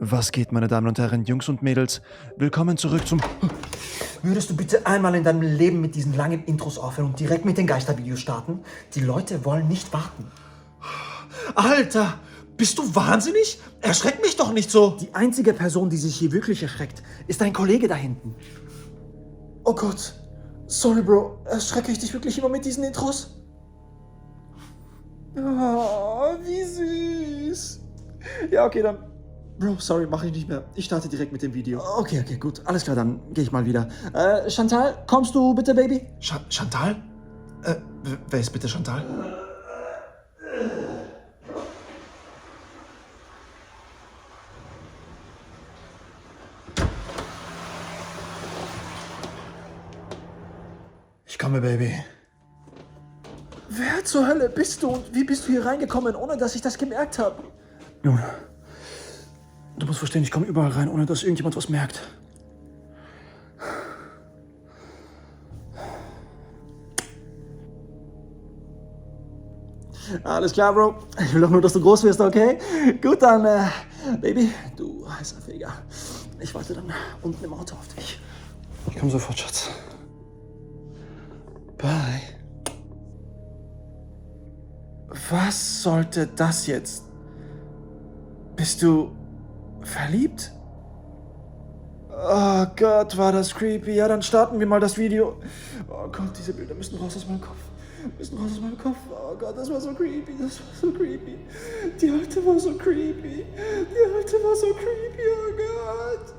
Was geht, meine Damen und Herren, Jungs und Mädels? Willkommen zurück zum... Würdest du bitte einmal in deinem Leben mit diesen langen Intros aufhören und direkt mit den Geistervideos starten? Die Leute wollen nicht warten. Alter, bist du wahnsinnig? Erschreck mich doch nicht so. Die einzige Person, die sich hier wirklich erschreckt, ist dein Kollege da hinten. Oh Gott. Sorry, Bro. Erschrecke ich dich wirklich immer mit diesen Intros? Oh, wie süß. Ja, okay, dann... Bro, sorry, mache ich nicht mehr. Ich starte direkt mit dem Video. Okay, gut. Alles klar, dann gehe ich mal wieder. Chantal, kommst du bitte, Baby? Chantal? Wer ist bitte Chantal? Ich komme, Baby. Wer zur Hölle bist du und wie bist du hier reingekommen, ohne dass ich das gemerkt habe? Nun, du musst verstehen, ich komme überall rein, ohne dass irgendjemand was merkt. Alles klar, Bro. Ich will doch nur, dass du groß wirst, okay? Gut, dann, Baby, du heißer Feger. Ich warte dann unten im Auto auf dich. Ich komme sofort, Schatz. Bye. Was sollte das jetzt? Bist du verliebt? Oh Gott, war das creepy. Ja, dann starten wir mal das Video. Oh Gott, diese Bilder müssen raus aus meinem Kopf. Oh Gott, das war so creepy. Die Alte war so creepy. Oh Gott.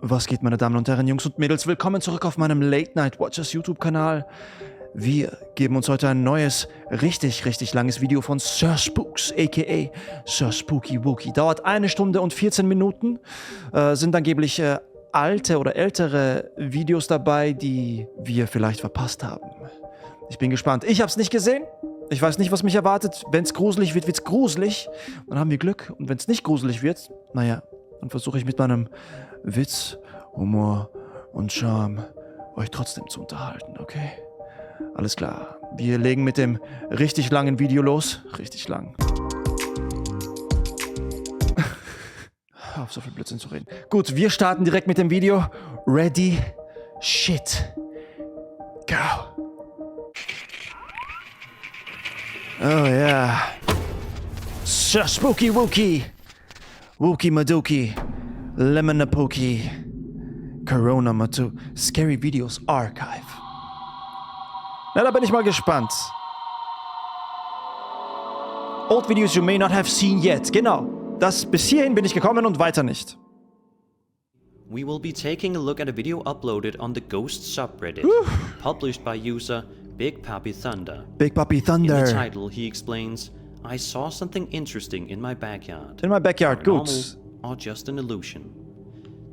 Was geht, meine Damen und Herren, Jungs und Mädels? Willkommen zurück auf meinem Late Night Watchers YouTube-Kanal. Wir geben uns heute ein neues, richtig langes Video von Sir Spooks, a.k.a. Sir Spooky Wookie. Dauert 1 Stunde und 14 Minuten. Sind angeblich alte oder ältere Videos dabei, die wir vielleicht verpasst haben. Ich bin gespannt. Ich habe es nicht gesehen. Ich weiß nicht, was mich erwartet. Wenn es gruselig wird, wird es gruselig. Dann haben wir Glück. Und wenn es nicht gruselig wird, naja, dann versuche ich mit meinem Witz, Humor und Charme euch trotzdem zu unterhalten, okay? Alles klar, wir legen mit dem richtig langen Video los. Richtig lang. Auf so viel Blödsinn zu reden. Gut, wir starten direkt mit dem Video. Ready, shit, go. Oh ja. Sir Spooky Wookie. Wookie Maduki. Lemonapoki. Corona Matu. Scary Videos Archive. Na, da bin ich mal gespannt. Old videos you may not have seen yet. Genau. Bis hierhin bin ich gekommen und weiter nicht. We will be taking a look at a video uploaded on the Ghost subreddit, published by user Big Papi Thunder. Big Papi Thunder. In the title, he explains, I saw something interesting in my backyard. In my backyard, gut. Or just an illusion.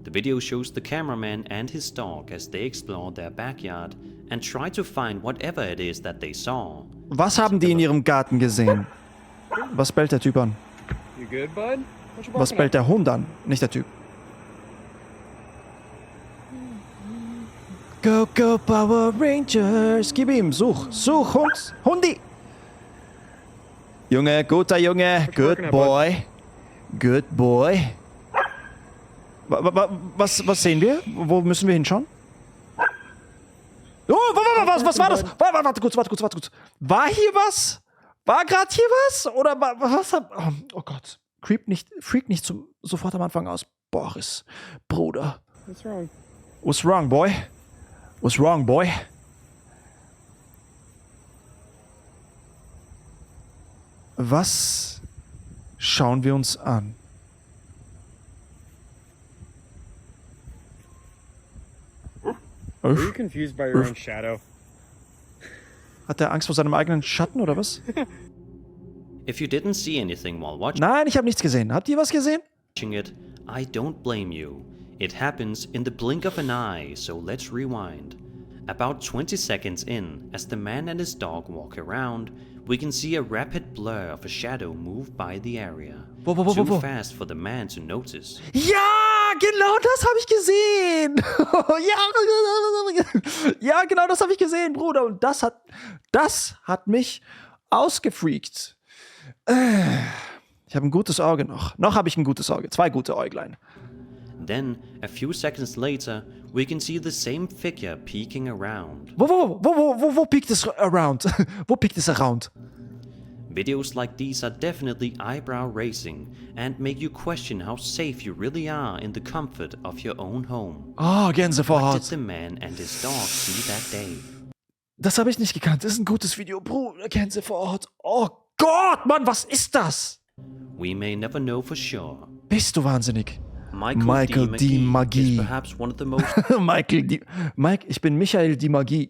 The video shows the cameraman and his dog as they explore their backyard and try to find whatever it is that they saw. Was haben die in ihrem Garten gesehen? Was bellt der Typ an? You good, bud? Was bellt der Hund an? Nicht der Typ. Go, go, Power Rangers. Gib ihm, such, Hund, Hundi. Junge, guter Junge, good boy. Good boy. Was sehen wir? Wo müssen wir hinschauen? Oh, was war das? Warte kurz. War hier was? War gerade hier was? Oder was? Oh Gott. Freak nicht sofort am Anfang aus. Boris, Bruder. What's wrong? What's wrong, boy? What's wrong, boy? Was schauen wir uns an? Are you confused by your own shadow? Hat er Angst vor seinem eigenen Schatten oder was? If you didn't see anything while watching Nein, ich habe nichts gesehen. Habt ihr was gesehen? it, I don't blame you. It happens in the blink of an eye, so let's rewind. About 20 seconds in, as the man and his dog walk around, we can see a rapid blur of a shadow move by the area. Too fast for the man to notice. Ja, genau das habe ich gesehen. Ja, genau das habe ich gesehen, Bruder. Und das hat mich ausgefreakt. Ich habe ein gutes Auge noch. Noch habe ich ein gutes Auge. 2 gute Äuglein. Then, a few seconds later, we can see the same figure peeking around. Wo peekt es around? Wo peekt es around? Videos like these are definitely eyebrow-raising and make you question how safe you really are in the comfort of your own home. Oh, What Gänsehaut. did the man and his dog see that day? Das habe ich nicht gekannt. Das ist ein gutes Video. Bruder, Gänsehaut. Oh Gott, Mann, was ist das? We may never know for sure. Bist du wahnsinnig? Michael D. McGee is perhaps one of the most Ich bin Michael die Magie.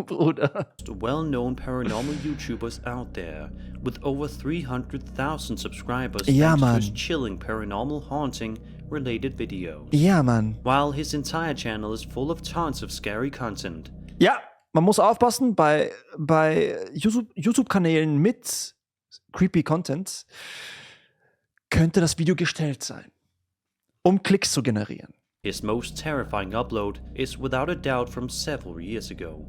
Bruder. well-known paranormal YouTubers out there, with over 300,000 subscribers Ja, thanks to Mann. his chilling paranormal haunting-related videos. Ja, Mann. While his entire channel is full of tons of scary content. Ja, man muss aufpassen bei YouTube-Kanälen mit creepy Content könnte das Video gestellt sein, um Klicks zu generieren. His most terrifying upload is without a doubt from several years ago.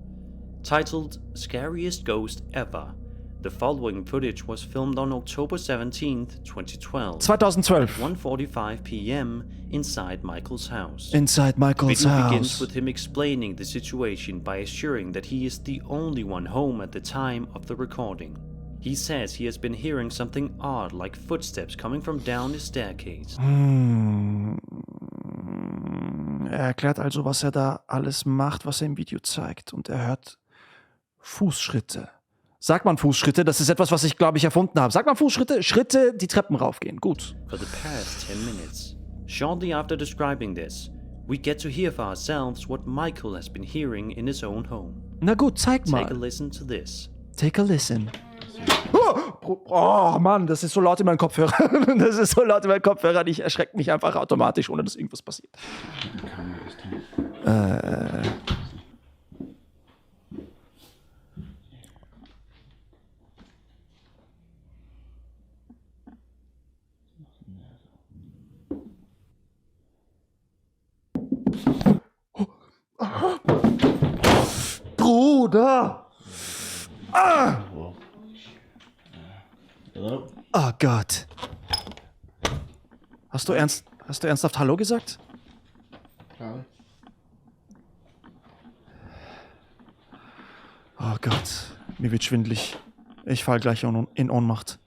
Titled Scariest Ghost Ever, the following footage was filmed on October 17th, 2012. 2012. 1:45 p.m. inside Michael's house. Inside Michael's Video begins house. with him explaining the situation by assuring that he is the only one home at the time of the recording. He says he has been hearing something odd like footsteps coming from down his staircase. Er erklärt also, was er da alles macht, was er im Video zeigt. Und er hört Fußschritte. Sagt man Fußschritte? Das ist etwas, was ich, glaube ich, erfunden habe. Sagt man Fußschritte? Schritte, die Treppen raufgehen. Gut. For the past 10 minutes. Shortly after describing this, we get to hear for ourselves what Michael has been hearing in his own home. Na gut, zeig Take a mal. listen to this. Take a listen. Oh, Mann, das ist so laut in meinem Kopfhörer. Das ist so laut in meinem Kopfhörer. Ich erschrecke mich einfach automatisch, ohne dass irgendwas passiert. Bruder! Ah! Oh Gott. Hast du ernsthaft Hallo gesagt? Oh Gott, mir wird schwindelig. Ich fall gleich in Ohnmacht.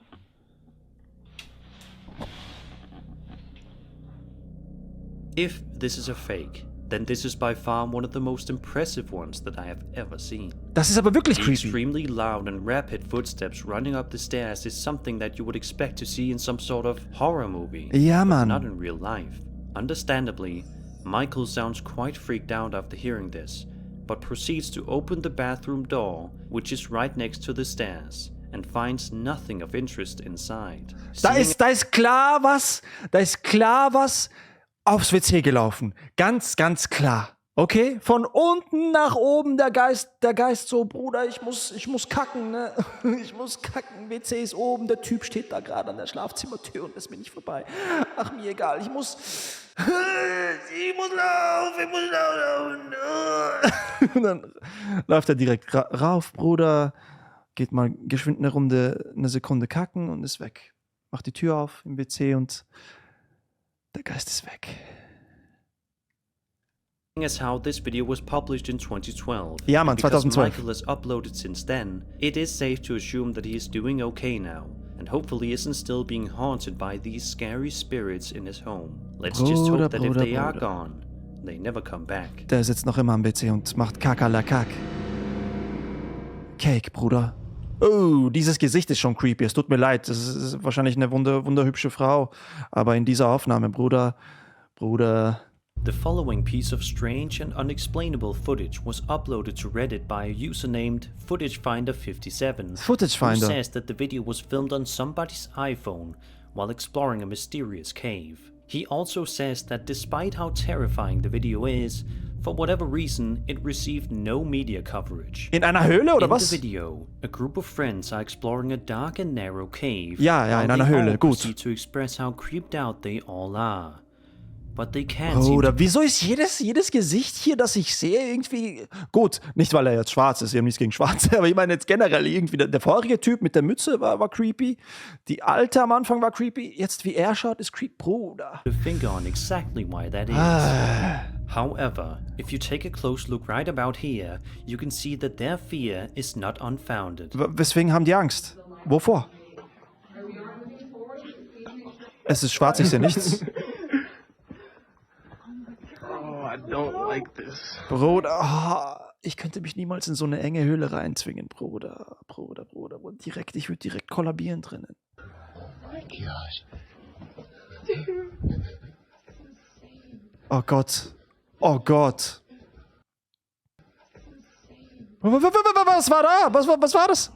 If this is a fake, then this is by far one of the most impressive ones that I have ever seen. Das ist aber wirklich The creepy. extremely loud and rapid footsteps running up the stairs is something that you would expect to see in some sort of horror movie, Ja, but Mann. not in real life. Understandably, Michael sounds quite freaked out after hearing this, but proceeds to open the bathroom door, which is right next to the stairs, and finds nothing of interest inside. Da Seeing ist klar was aufs WC gelaufen. Ganz, ganz klar. Okay? Von unten nach oben der Geist so, Bruder, ich muss kacken, ne? Ich muss kacken, WC ist oben, der Typ steht da gerade an der Schlafzimmertür und ist mir nicht vorbei. Ach, mir egal, ich muss laufen. Und dann läuft er direkt rauf, Bruder, geht mal geschwind eine Sekunde kacken und ist weg. Macht die Tür auf im WC und der Geist ist weg. as how this video was published in 2012. Ja, Mann, and because 2012. Michael has uploaded since then, it is safe to assume that he is doing okay now, and hopefully isn't still being haunted by these scary spirits in his home. Let's just hope that if they are gone, they never come back. Der sitzt noch immer am WC und macht Kakerlakak. Cake, Bruder. Oh, dieses Gesicht ist schon creepy. Es tut mir leid. Das ist wahrscheinlich eine wunderhübsche Frau. Aber in dieser Aufnahme, Bruder. The following piece of strange and unexplainable footage was uploaded to Reddit by a user named FootageFinder57, FootageFinder. who says that the video was filmed on somebody's iPhone while exploring a mysterious cave. He also says that despite how terrifying the video is, for whatever reason, it received no media coverage. In einer Höhle oder In was? the video, a group of friends are exploring a dark and narrow cave. Ja, in while einer they Höhle, all gut. proceed to express how creeped out they all are. but they can't seem to. Oder wieso ist jedes Gesicht hier, das ich sehe, irgendwie... Gut, nicht weil er jetzt schwarz ist, wir haben nichts gegen Schwarze, aber ich meine jetzt generell irgendwie, der vorherige Typ mit der Mütze war creepy, die Alte am Anfang war creepy, jetzt wie er schaut, ist creepy, Bruder. A finger on exactly why that is. However, if you take a close look right about here, you can see that their fear is not unfounded. Weswegen haben die Angst? Wovor? Es ist schwarz, ich sehe nichts. Oh, I don't like this. Bruder, ich könnte mich niemals in so eine enge Höhle reinzwingen, Bruder. Und ich würde direkt kollabieren drinnen. Oh Gott. Oh Gott. Was war da? Was war das?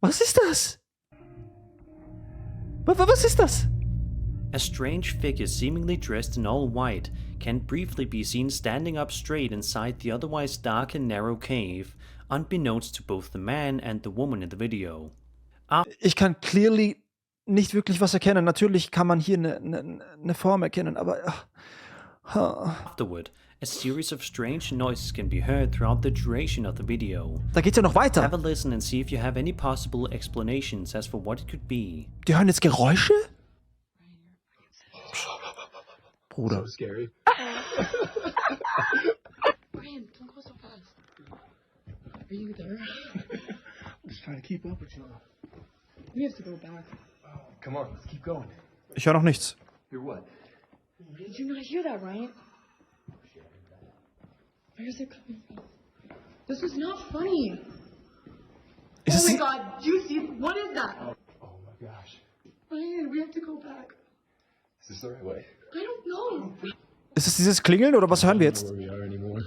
Was ist das? Was ist das? A strange figure seemingly dressed in all white can briefly be seen standing up straight inside the otherwise dark and narrow cave, unbeknownst to both the man and the woman in the video. Ich kann clearly nicht wirklich was erkennen. Natürlich kann man hier eine Form erkennen, aber... Afterward, a series of strange noises can be heard throughout the duration of the video. Da geht's ja noch weiter. Have a listen and see if you have any possible explanations as for what it could be. Die hören jetzt Geräusche? Bruder. Scary. Brian, don't go so fast. Are you there? I'm just trying to keep up with you. We have to go back. Oh, come on, let's keep going. Ich höre noch nichts. Hear what? Did you not hear that, Ryan? Where is it coming from? This was not funny. Ist Oh my es, god, you see, what is that? Oh my gosh. Ryan, we have to go back. Is this the right way? I don't know. ist es dieses Klingeln oder was hören wir I don't jetzt? know where we are anymore.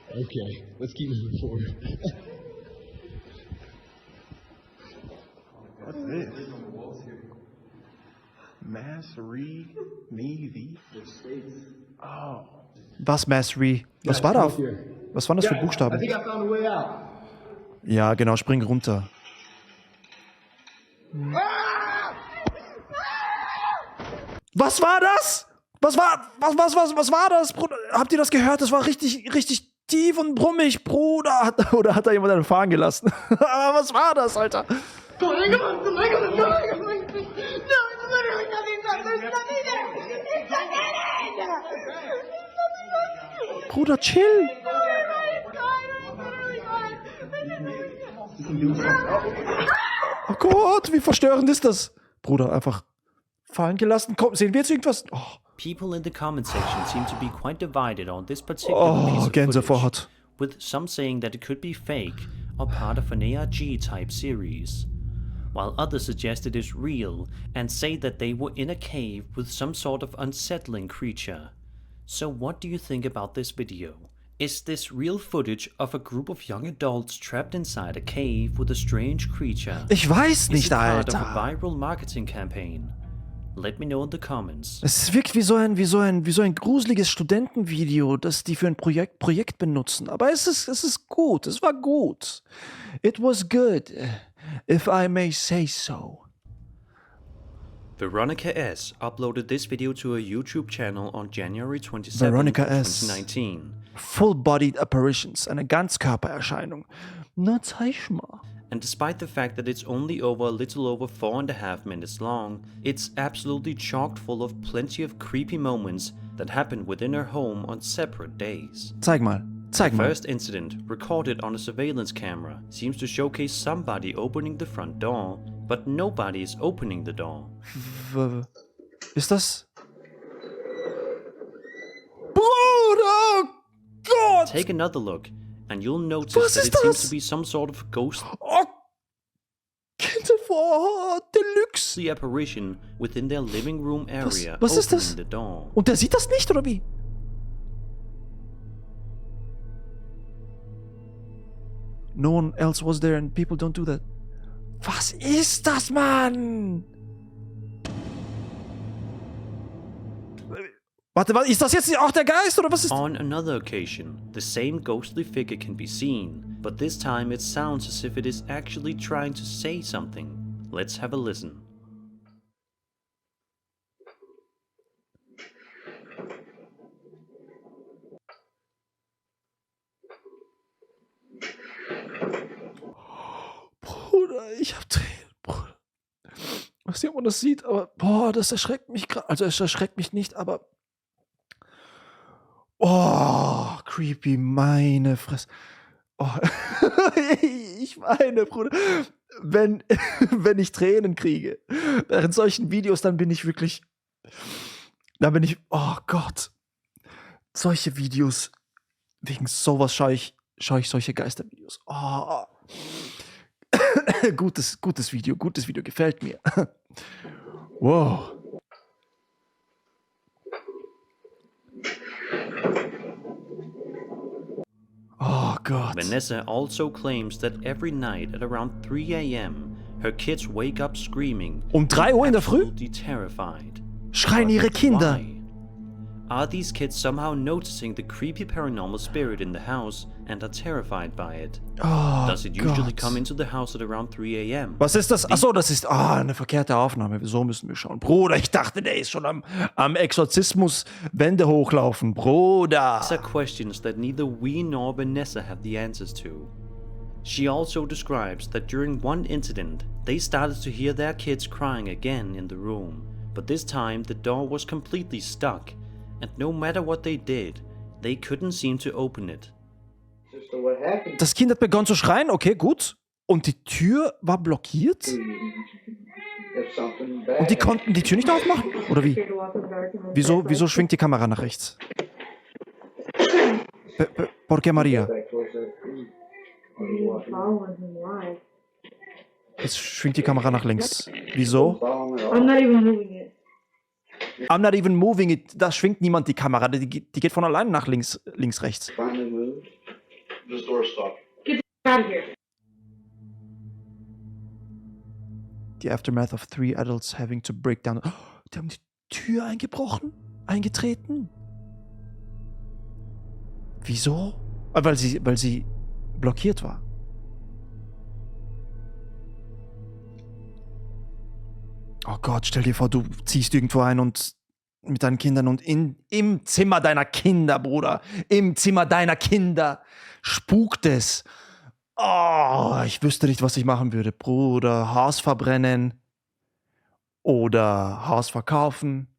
Okay, let's keep moving forward. What's this? Mass re me the. Oh. Was, Mastery? Was war da? Was waren das für I Buchstaben? think I found a way out. Ja, genau, spring runter. Was war das? Was war das, Bruder? Habt ihr das gehört? Das war richtig tief und brummig, Bruder. Oder hat da jemand einen fahren gelassen? Aber was war das, Alter? Oh my god, oh my god, oh my god, oh my god. No, it's literally nothing. There's nothing there. It's nothing. Bruder, chill. Oh Gott, wie verstörend ist das? Bruder, einfach fallen gelassen. Komm, sehen wir jetzt irgendwas? Oh, People in the comment section seem to be quite divided on this particular piece of footage, Gänsehaut. with some saying that it could be fake or part of an ARG-type series, while others suggest it is real and say that they were in a cave with some sort of unsettling creature. So what do you think about this video? Is this real footage of a group of young adults trapped inside a cave with a strange creature? Ich weiß Is nicht, it part of a Alter. viral marketing campaign? Let me know in the comments. Es wirkt wie so ein gruseliges Studentenvideo, das die für ein Projekt benutzen. Aber es ist gut. Es war gut. It was good, if I may say so. Veronica S. uploaded this video to her YouTube channel on January 27, Veronica S. 2019. Full-bodied apparitions, eine Ganzkörpererscheinung. Na, zeig mal. And despite the fact that it's only over a little over 4.5 minutes long, it's absolutely chock full of plenty of creepy moments that happened within her home on separate days. Zeig mal. Zeig mal. First incident, recorded on a surveillance camera, seems to showcase somebody opening the front door, but nobody is opening the door. Ist das? Bruder! Gott! Take another look, and you'll notice Was that ist it seems das? to be some sort of ghost Oh! Kindervor Deluxe! the apparition within their living room area was ist opening das? the door. Und der sieht das nicht, oder wie? No one else was there and people don't do that. Was ist das, Mann? Warte, ist das jetzt auch der Geist, oder was ist... On another occasion, the same ghostly figure can be seen, but this time it sounds as if it is actually trying to say something. Let's have a listen. interessieren, ob man das sieht, aber boah, das erschreckt mich gerade. Also es erschreckt mich nicht, aber oh, creepy, meine Fresse. Oh. Ich meine, Bruder, wenn ich Tränen kriege während solchen Videos, dann bin ich wirklich, oh Gott, solche Videos, wegen sowas schaue ich solche Geistervideos. Oh. Gutes Video, gefällt mir. Wow. Oh Gott. Vanessa also claims that every night at around 3 a.m. her kids wake up screaming. 3 Uhr in der Früh? Absolutely terrified. Schreien ihre Kinder. Why? Are these kids somehow noticing the creepy paranormal spirit in the house and are terrified by it? Oh Does it usually Gott. come into the house at around 3 a.m.? Was ist das? Achso, das ist eine verkehrte Aufnahme. So müssen wir schauen. Bruder, ich dachte, der ist schon am Exorzismus Wände hochlaufen. Bruder. These are questions that neither we nor Vanessa have the answers to. She also describes that during one incident, they started to hear their kids crying again in the room. But this time, the door was completely stuck, and no matter what they did, they couldn't seem to open it. So what happened? Das Kind hat begonnen zu schreien. Okay, gut. Und die Tür war blockiert? If something bad Und die konnten die Tür nicht aufmachen? Oder wie? Wieso schwingt die Kamera nach rechts? Porque Maria? back towards that tree. Or you walking. Jetzt schwingt die Kamera nach links. Wieso? Following it all. I'm not even moving it. I'm not even moving it. Da schwingt niemand die Kamera. Die geht von alleine nach links, rechts. Finally moved. This door's stuck. Get out of here. The aftermath of 3 adults having to break down. Oh, die haben die Tür eingetreten. Wieso? Weil sie blockiert war. Oh Gott, stell dir vor, du ziehst irgendwo ein und mit deinen Kindern und im Zimmer deiner Kinder, Bruder, im Zimmer deiner Kinder spukt es. Oh, ich wüsste nicht, was ich machen würde. Bruder, Haus verbrennen oder Haus verkaufen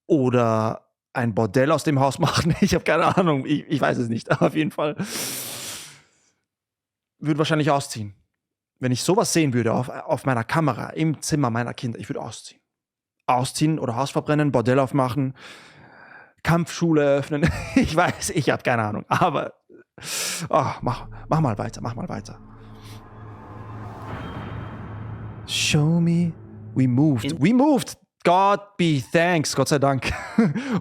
oder ein Bordell aus dem Haus machen. Ich habe keine Ahnung, ich weiß es nicht. Aber auf jeden Fall würde wahrscheinlich ausziehen. Wenn ich sowas sehen würde auf meiner Kamera im Zimmer meiner Kinder, ich würde ausziehen. Ausziehen oder Haus verbrennen, Bordell aufmachen, Kampfschule öffnen. Ich weiß, ich habe keine Ahnung. Aber mach mal weiter. Show me. We moved. God be thanks. Gott sei Dank.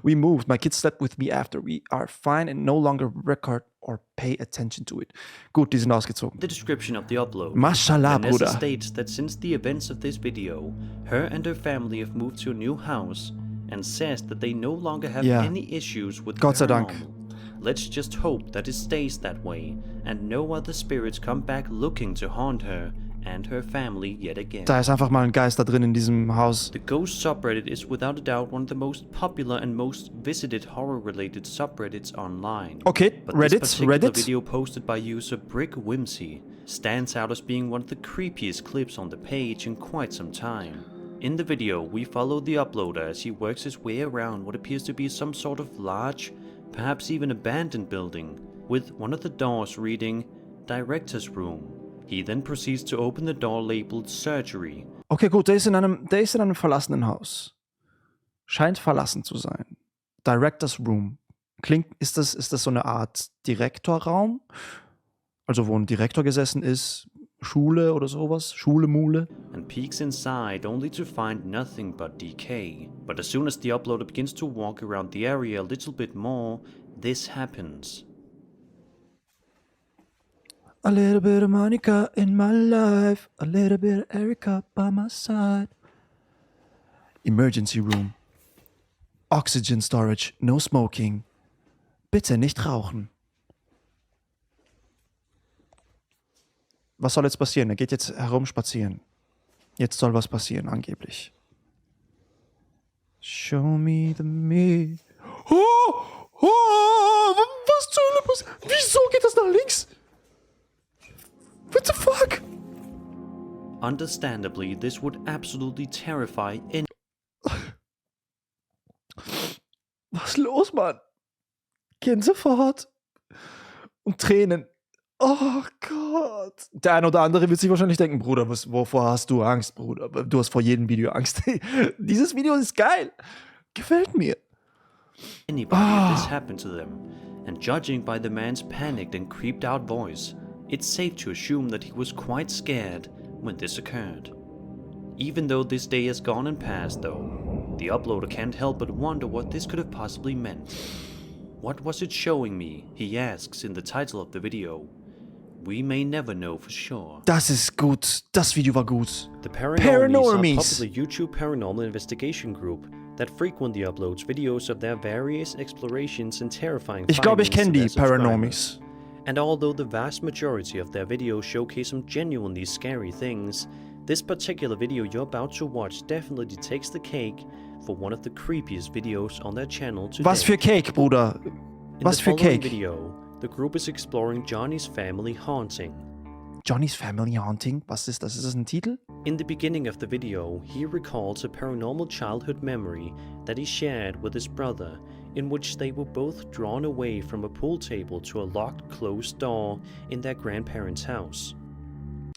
We moved. My kids slept with me after. We are fine and no longer record or pay attention to it. Gut, die sind ausgezogen. The description of the upload. Mashallah, Vanessa Bruder. states that since the events of this video, her and her family have moved to a new house and says that they no longer have Ja. any issues with Gott sei Dank. paranormal. Let's just hope that it stays that way and no other spirits come back looking to haunt her and her family yet again. Da ist einfach mal ein Geist da drin in diesem Haus. The Ghost subreddit is without a doubt one of the most popular and most visited horror-related subreddits online. Okay, But this particular Reddit. video posted by user Brick Whimsy stands out as being one of the creepiest clips on the page in quite some time. In the video, we follow the uploader as he works his way around what appears to be some sort of large, perhaps even abandoned building, with one of the doors reading Director's Room. He then proceeds to open the door labeled Surgery. Okay, gut, der ist in einem verlassenen Haus. Scheint verlassen zu sein. Director's Room. Ist das so eine Art Direktorraum? Also wo ein Direktor gesessen ist? Schule oder sowas? Schule, Mule? And peeks inside only to find nothing but decay. But as soon as the uploader begins to walk around the area a little bit more, this happens. A little bit of Monica in my life, a little bit of Erica by my side. Emergency room. Oxygen storage, no smoking. Bitte nicht rauchen. Was soll jetzt passieren? Er geht jetzt herumspazieren. Jetzt soll was passieren, angeblich. Show me the me. Was zur Hölle passiert? Wieso geht das nach links? What the fuck? Understandably, this would absolutely terrify any. Was ist los, Mann? Gänsehaut und Tränen. Oh Gott. Der eine oder andere wird sich wahrscheinlich denken, Bruder, wovor hast du Angst, Bruder? Du hast vor jedem Video Angst. Dieses Video ist geil. Gefällt mir. Anybody if this happened to them, and judging by the man's panicked and creeped out voice, it's safe to assume that he was quite scared when this occurred. Even though this day has gone and passed though, the uploader can't help but wonder what this could have possibly meant. What was it showing me, he asks in the title of the video. We may never know for sure. Das ist gut. Das Video war gut. The Paranormies Paranormies. are a popular YouTube paranormal investigation group that frequently uploads videos of their various explorations and terrifying Ich glaube, ich findings kenne to die their Paranormies. subscribers. And although the vast majority of their videos showcase some genuinely scary things, this particular video you're about to watch definitely takes the cake for one of the creepiest videos on their channel today. Was für Cake, Bruder? In Was the für following Cake? video, the group is exploring Johnny's family haunting. Johnny's Family Haunting? Was ist das? Ist das ein Titel? In the beginning of the video, he recalls a paranormal childhood memory that he shared with his brother, in which they were both drawn away from a pool table to a locked, closed door in their grandparents' house.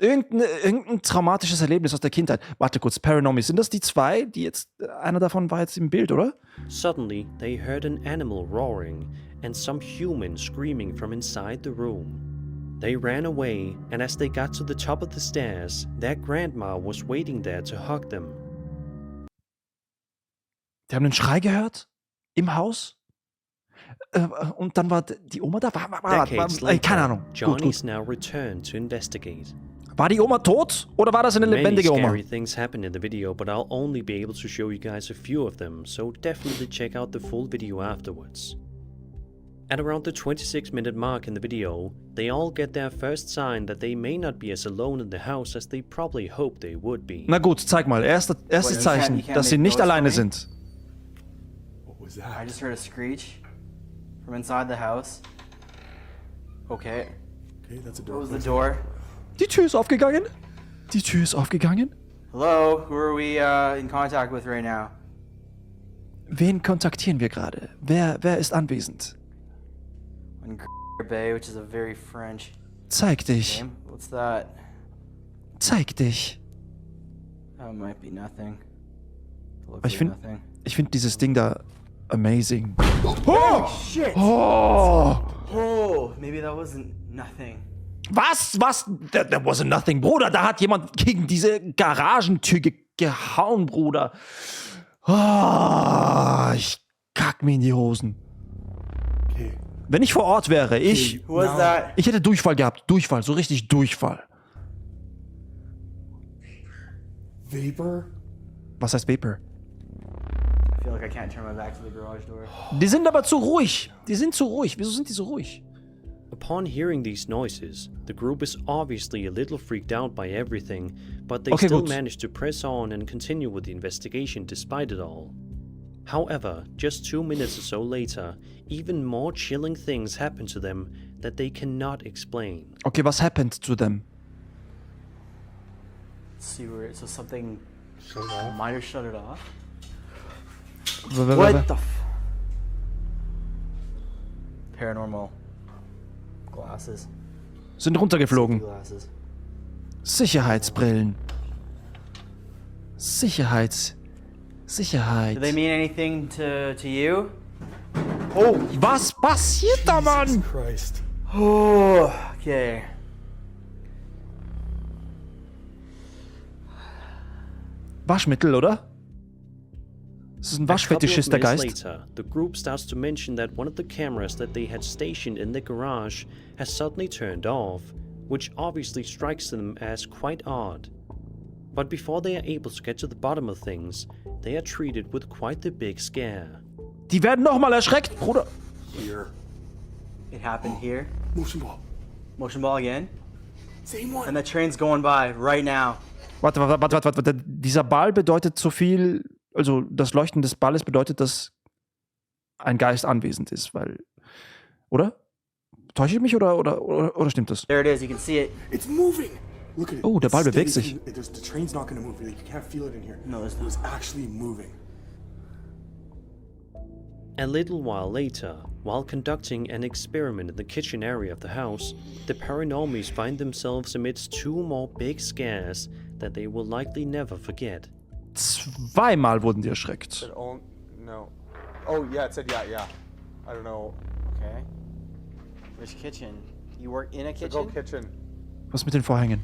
Irgendein traumatisches Erlebnis aus der Kindheit. Warte kurz, Paranormies. Sind das die zwei, die jetzt... Einer davon war jetzt im Bild, oder? Suddenly, they heard an animal roaring and some human screaming from inside the room. They ran away, and as they got to the top of the stairs, their grandma was waiting there to hug them. Die haben einen Schrei gehört? Im Haus? Und dann war die Oma da? Decades Keine later, Ahnung. Gut, Johnny's gut. now returned to investigate. War die Oma tot? Oder war das eine Many lebendige Oma? scary things happen in the video, but I'll only be able to show you guys a few of them, so definitely check out the full video afterwards. At around the 26-minute mark in the video, they all get their first sign that they may not be as alone in the house as they probably hoped they would be. Na gut, zeig mal. Erstes Zeichen, dass sie nicht alleine sind. What was I that? just heard a screech from inside the house. Okay. Okay, that's a What door. was the door? Die Tür ist aufgegangen. Die Tür ist aufgegangen. Hello? Who are we in contact with right now? Wen kontaktieren wir gerade? Wer ist anwesend? On Bay, which is a very French Zeig dich. name. What's that? Zeig dich. That might be nothing. Looks Ich like find- nothing. Ich finde dieses Ding da amazing. Shit! Oh! Oh, maybe that wasn't nothing. Was? That wasn't nothing, Bruder. Da hat jemand gegen diese Garagentür gehauen, Bruder. Ich kack mir in die Hosen. Okay. Wenn ich vor Ort wäre, ich Who was that? hätte Durchfall gehabt. Durchfall, so richtig Durchfall. Vapor? Was heißt Vapor? I feel like I can't turn my back to the garage door. Die sind aber zu ruhig. Die sind zu ruhig. Wieso sind die so ruhig? Upon hearing these noises, the group is obviously a little freaked out by everything, but they Okay, still gut. manage to press on and continue with the investigation despite it all. However, just 2 minutes or so later, even more chilling things happen to them that they cannot explain. Okay, was happened to them? Let's see where so something Shut it off. might have shut it off. What What the Paranormal glasses. Sind runtergeflogen. Glasses. Sicherheitsbrillen. Sicherheit. Do they mean anything to you? Oh! Was passiert da, Mann? Christ. Oh, okay. Waschmittel, oder? Das ist ein A couple of Waschfetischist, der minutes Geist. later, the group starts to mention that one of the cameras that they had stationed in the garage has suddenly turned off, which obviously strikes them as quite odd. But before they are able to get to the bottom of things, they are treated with quite the big scare. Die werden nochmal erschreckt, Bruder. Here. It happened here. Motion ball. Motion ball again. Same one. And the train's going by right now. Warte. Dieser Ball bedeutet so viel, also das Leuchten des Balles bedeutet, dass ein Geist anwesend ist, weil, oder? Täusche ich mich oder stimmt das? There it is, you can see it. It's moving. Look at it. Oh, der Ball It's bewegt steady. sich. The train's not gonna move. You can't feel it in here. No, it's It was actually moving. A little while later, while conducting an experiment in the kitchen area of the house, the paranormies find themselves amidst 2 more big scares that they will likely never forget. Zweimal wurden die erschreckt. No. Oh, yeah, it said yeah. I don't know. Okay. Which kitchen? You work in a So go kitchen? kitchen. Was mit den Vorhängen?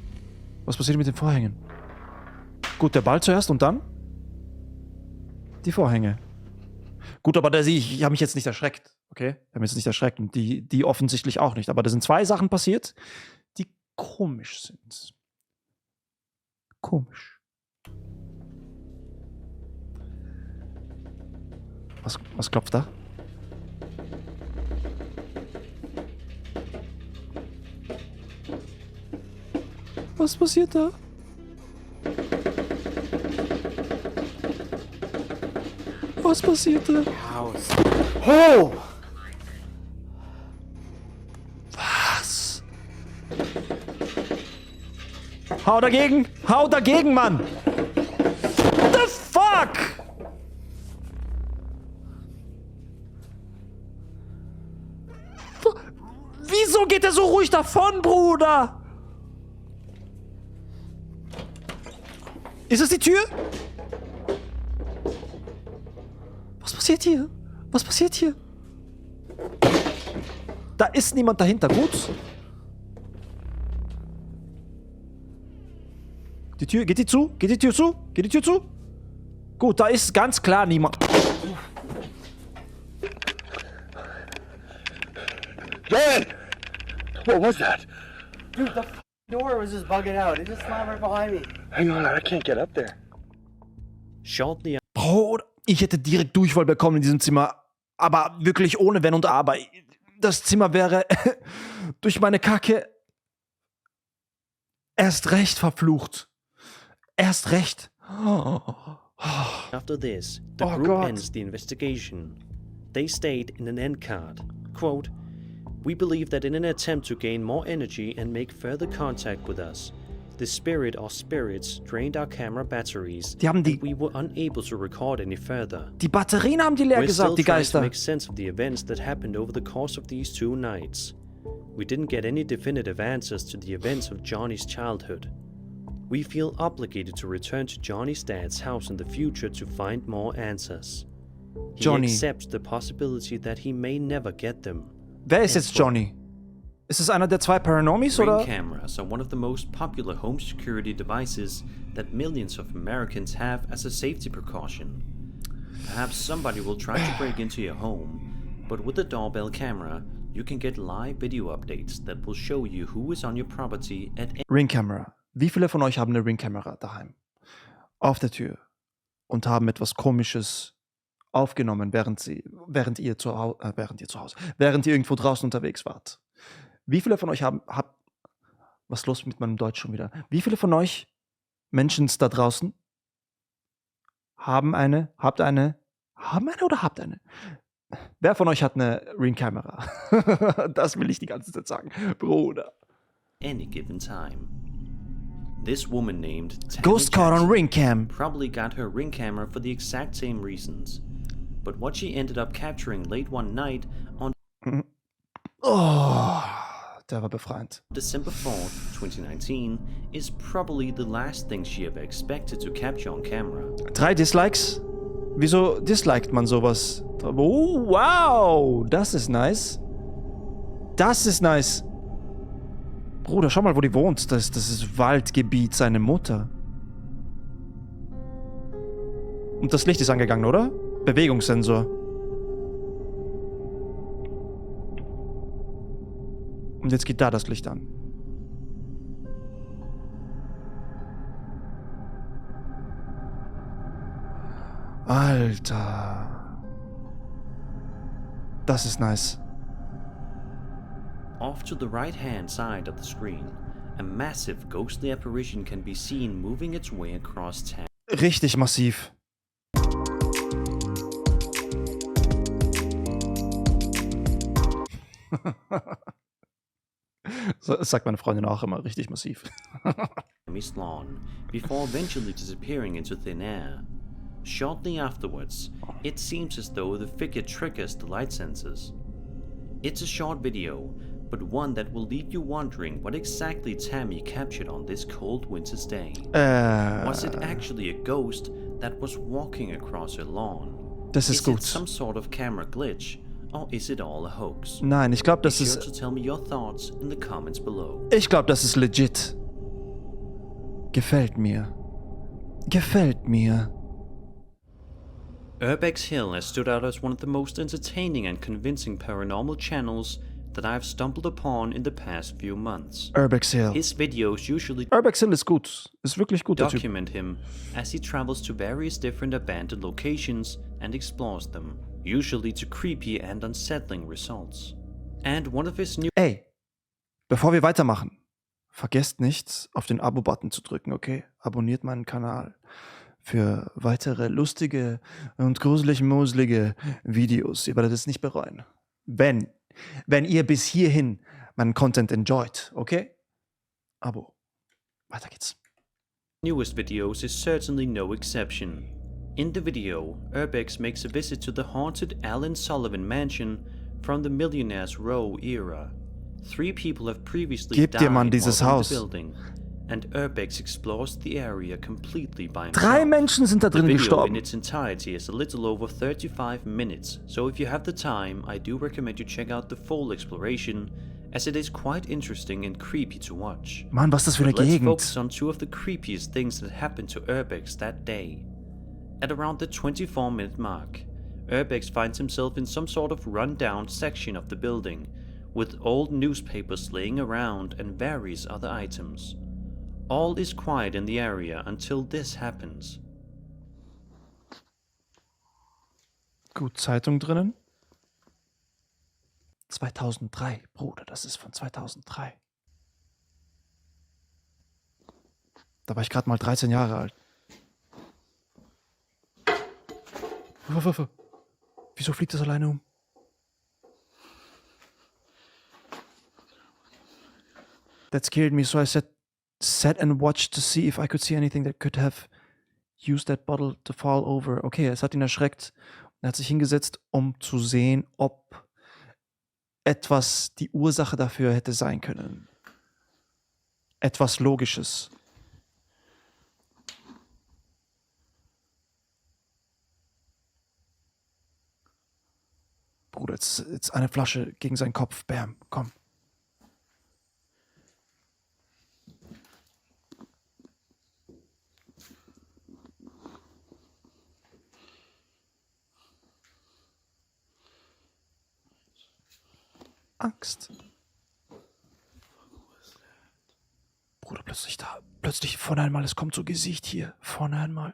Was passiert mit den Vorhängen? Gut, der Ball zuerst und dann? Die Vorhänge. Gut, aber ich habe mich jetzt nicht erschreckt. Okay? Ich habe mich jetzt nicht erschreckt und die offensichtlich auch nicht. Aber da sind 2 Sachen passiert, die komisch sind. Komisch. Was klopft da? Was passiert da? Was passiert da? House. Oh! Was? Hau dagegen! Hau dagegen, Mann! What the fuck? Wieso geht er so ruhig davon, Bruder? Ist es die Tür? Was passiert hier? Was passiert hier? Da ist niemand dahinter, gut? Die Tür, geht die zu? Geht die Tür zu? Geht die Tür zu? Gut, da ist ganz klar niemand. Dan! What was that? Dude, the door was just bugging out. It just slammed right behind me. Hang on, I can't get up there. Shortly Bro, ich hätte direkt Durchfall bekommen in diesem Zimmer. Aber wirklich ohne Wenn und Aber. Das Zimmer wäre durch meine Kacke erst recht verflucht. Erst recht. after this, the Oh, group God. ends the investigation. They state in an end card, quote, "We believe that in an attempt to gain more energy and make further contact with us, the spirit or spirits drained our camera batteries Die haben and die, we were unable to record any further. die Batterien haben die leer We're still gesagt, die trying to Geister. make sense of the events that happened over the course of these 2 nights. We didn't get any definitive answers to the events of Johnny's childhood. We feel obligated to return to Johnny's dad's house in the future to find more answers. He Johnny. accepts the possibility that he may never get them. Wer ist jetzt Johnny? Ist es einer der 2 Paranormies Ring oder? cameras are one of the most popular home security devices that millions of Americans have as a safety precaution. Perhaps somebody will try to break into your home, but with a doorbell camera, you can get live video updates that will show you who is on your property at any Ring Camera. Wie viele von euch haben eine Ring Camera daheim? Auf der Tür. Und haben etwas Komisches aufgenommen, während ihr irgendwo draußen unterwegs wart. Wie viele von euch was ist los mit meinem Deutsch schon wieder? Wie viele von euch Menschen da draußen habt eine? Wer von euch hat eine Ring Camera? Das will ich die ganze Zeit sagen. Bruder. given time. This woman named Tammy Ghost caught on Jackson Ring Cam. probably got her ring camera for the exact same reasons. But what she ended up capturing late one night on Oh, der war befreiend. December 4th, 2019 is probably the last thing she ever expected to capture on camera. 3 Dislikes? Wieso disliked man sowas? Oh, wow, das ist nice. Das ist nice. Bruder, schau mal, wo die wohnt. Das ist Waldgebiet seine Mutter. Und das Licht ist angegangen, oder? Bewegungssensor. Und jetzt geht da das Licht an. Alter. Das ist nice. Off to the right-hand side of the screen, a massive ghostly apparition can be seen moving its way across town. Richtig massiv. So, das sagt meine Freundin auch immer richtig massiv. Miss Lawn, before eventually disappearing into thin air. Shortly afterwards, it seems as though the figure triggers the light sensors. It's a short video, but one that will leave you wondering what exactly Tammy captured on this cold winter's day. Was it actually a ghost that was walking across her lawn? Das ist Is gut. it some sort of camera glitch, or is it all a hoax? Nein, ich glaube, Be das sure ist... to tell me your thoughts in the comments below. Ich glaube, das ist legit. Gefällt mir. Gefällt mir. Urbex Hill has stood out as one of the most entertaining and convincing paranormal channels that I've stumbled upon in the past few months. Urbex Hill. His videos usually Urbex Hill ist gut. Ist wirklich gut, der Typ. document him as he travels to various different abandoned locations and explores them, usually to creepy and unsettling results. And one of his new Ey, bevor wir weitermachen, vergesst nicht, auf den Abo-Button zu drücken, okay? Abonniert meinen Kanal für weitere lustige und gruselig-muslige Videos. Ihr werdet es nicht bereuen. Wenn ihr bis hierhin meinen Content enjoyt, okay? Abo. Weiter geht's. newest videos is certainly no exception. In the video, Urbex makes a visit to the haunted Alan Sullivan mansion from the Millionaire's Row era. 3 people have previously Gebt ihr, died Mann, dieses while in Haus. the building, and Urbex explores the area completely by himself. 3 Menschen sind da The drin video in gestorben. its entirety is a little over 35 minutes, so if you have the time, I do recommend you check out the full exploration, as it is quite interesting and creepy to watch. Mann, was ist das für eine But let's Gegend? focus on 2 of the creepiest things that happened to Urbex that day. At around the 24-minute mark, Urbex finds himself in some sort of run-down section of the building, with old newspapers laying around and various other items. All is quiet in the area until this happens. Gut, Zeitung drinnen. 2003, Bruder, das ist von 2003. Da war ich gerade mal 13 Jahre alt. Wieso fliegt das alleine um? That scared me, so I sat and watched to see if I could see anything that could have used that bottle to fall over. Okay, es hat ihn erschreckt. Er hat sich hingesetzt, um zu sehen, ob etwas die Ursache dafür hätte sein können. Etwas Logisches. Bruder, jetzt eine Flasche gegen seinen Kopf. Bam, komm. Angst. Bruder, plötzlich vorne einmal, es kommt so Gesicht hier. Vorne einmal.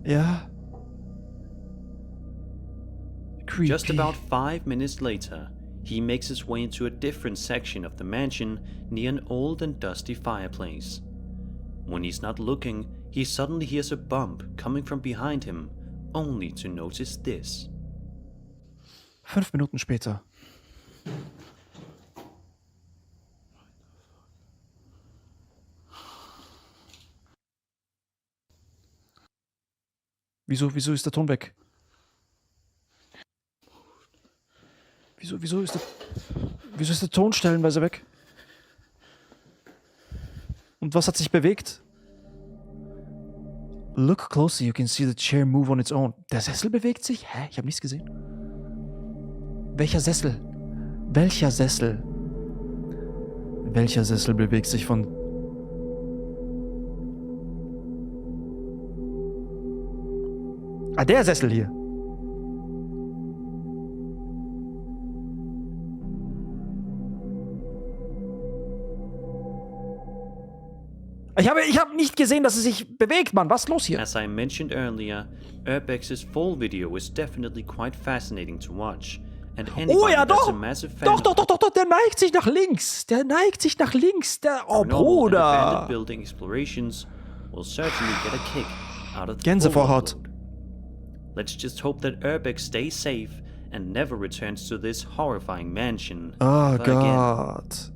Ja. Creepy. Just about 5 minutes later, he makes his way into a different section of the mansion near an old and dusty fireplace. When he's not looking, he suddenly hears a bump coming from behind him, only to notice this. 5 Minuten später. Wieso ist der Ton weg? Wieso ist der Ton stellenweise weg? Und was hat sich bewegt? Look closely, you can see the chair move on its own. Der Sessel bewegt sich? Hä? Ich habe nichts gesehen. Welcher Sessel? Welcher Sessel? Welcher Sessel bewegt sich von... Ah, der Sessel hier. Ich hab nicht gesehen, dass es sich bewegt, Mann. Was ist los hier? As I mentioned earlier, Urbex's full video is definitely quite fascinating to watch. And Oh anybody ja, that's doch. a massive fan Doch, der neigt sich nach links. Der neigt sich nach links. Oh, of paranormal and abandoned Bruder. building explorations will certainly get a kick out of the Gänsevorhaut. full upload. Let's just hope that Urbex stays safe and never returns to this horrifying mansion Oh ever again. Gott.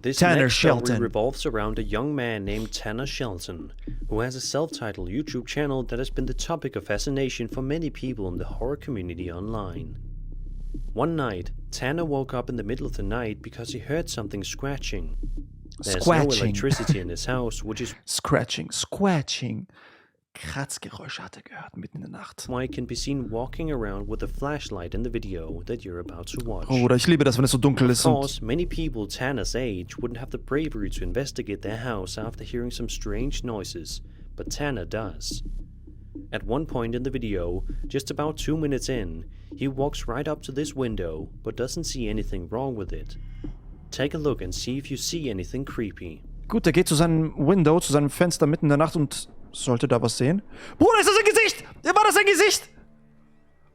This Tanner next story Shelton. revolves around a young man named Tanner Shelton, who has a self-titled YouTube channel that has been the topic of fascination for many people in the horror community online. One night, Tanner woke up in the middle of the night because he heard something scratching. There's no Squatching. electricity in his house, which is Scratching. Kratzgeräusche hat er gehört mitten in der Nacht. why he can be seen walking around with a flashlight in the video that you're about to watch. Bruder, ich liebe das, wenn es so dunkel Of ist und... course, many people Tanner's age wouldn't have the bravery to investigate their house after hearing some strange noises, but Tanner does. At one point in the video, just about 2 minutes in, he walks right up to this window, but doesn't see anything wrong with it. Take a look and see if you see anything creepy. Gut, er geht zu seinem Window, zu seinem Fenster mitten in der Nacht und sollte da was sehen. Bruder, ist das ein Gesicht? War das ein Gesicht?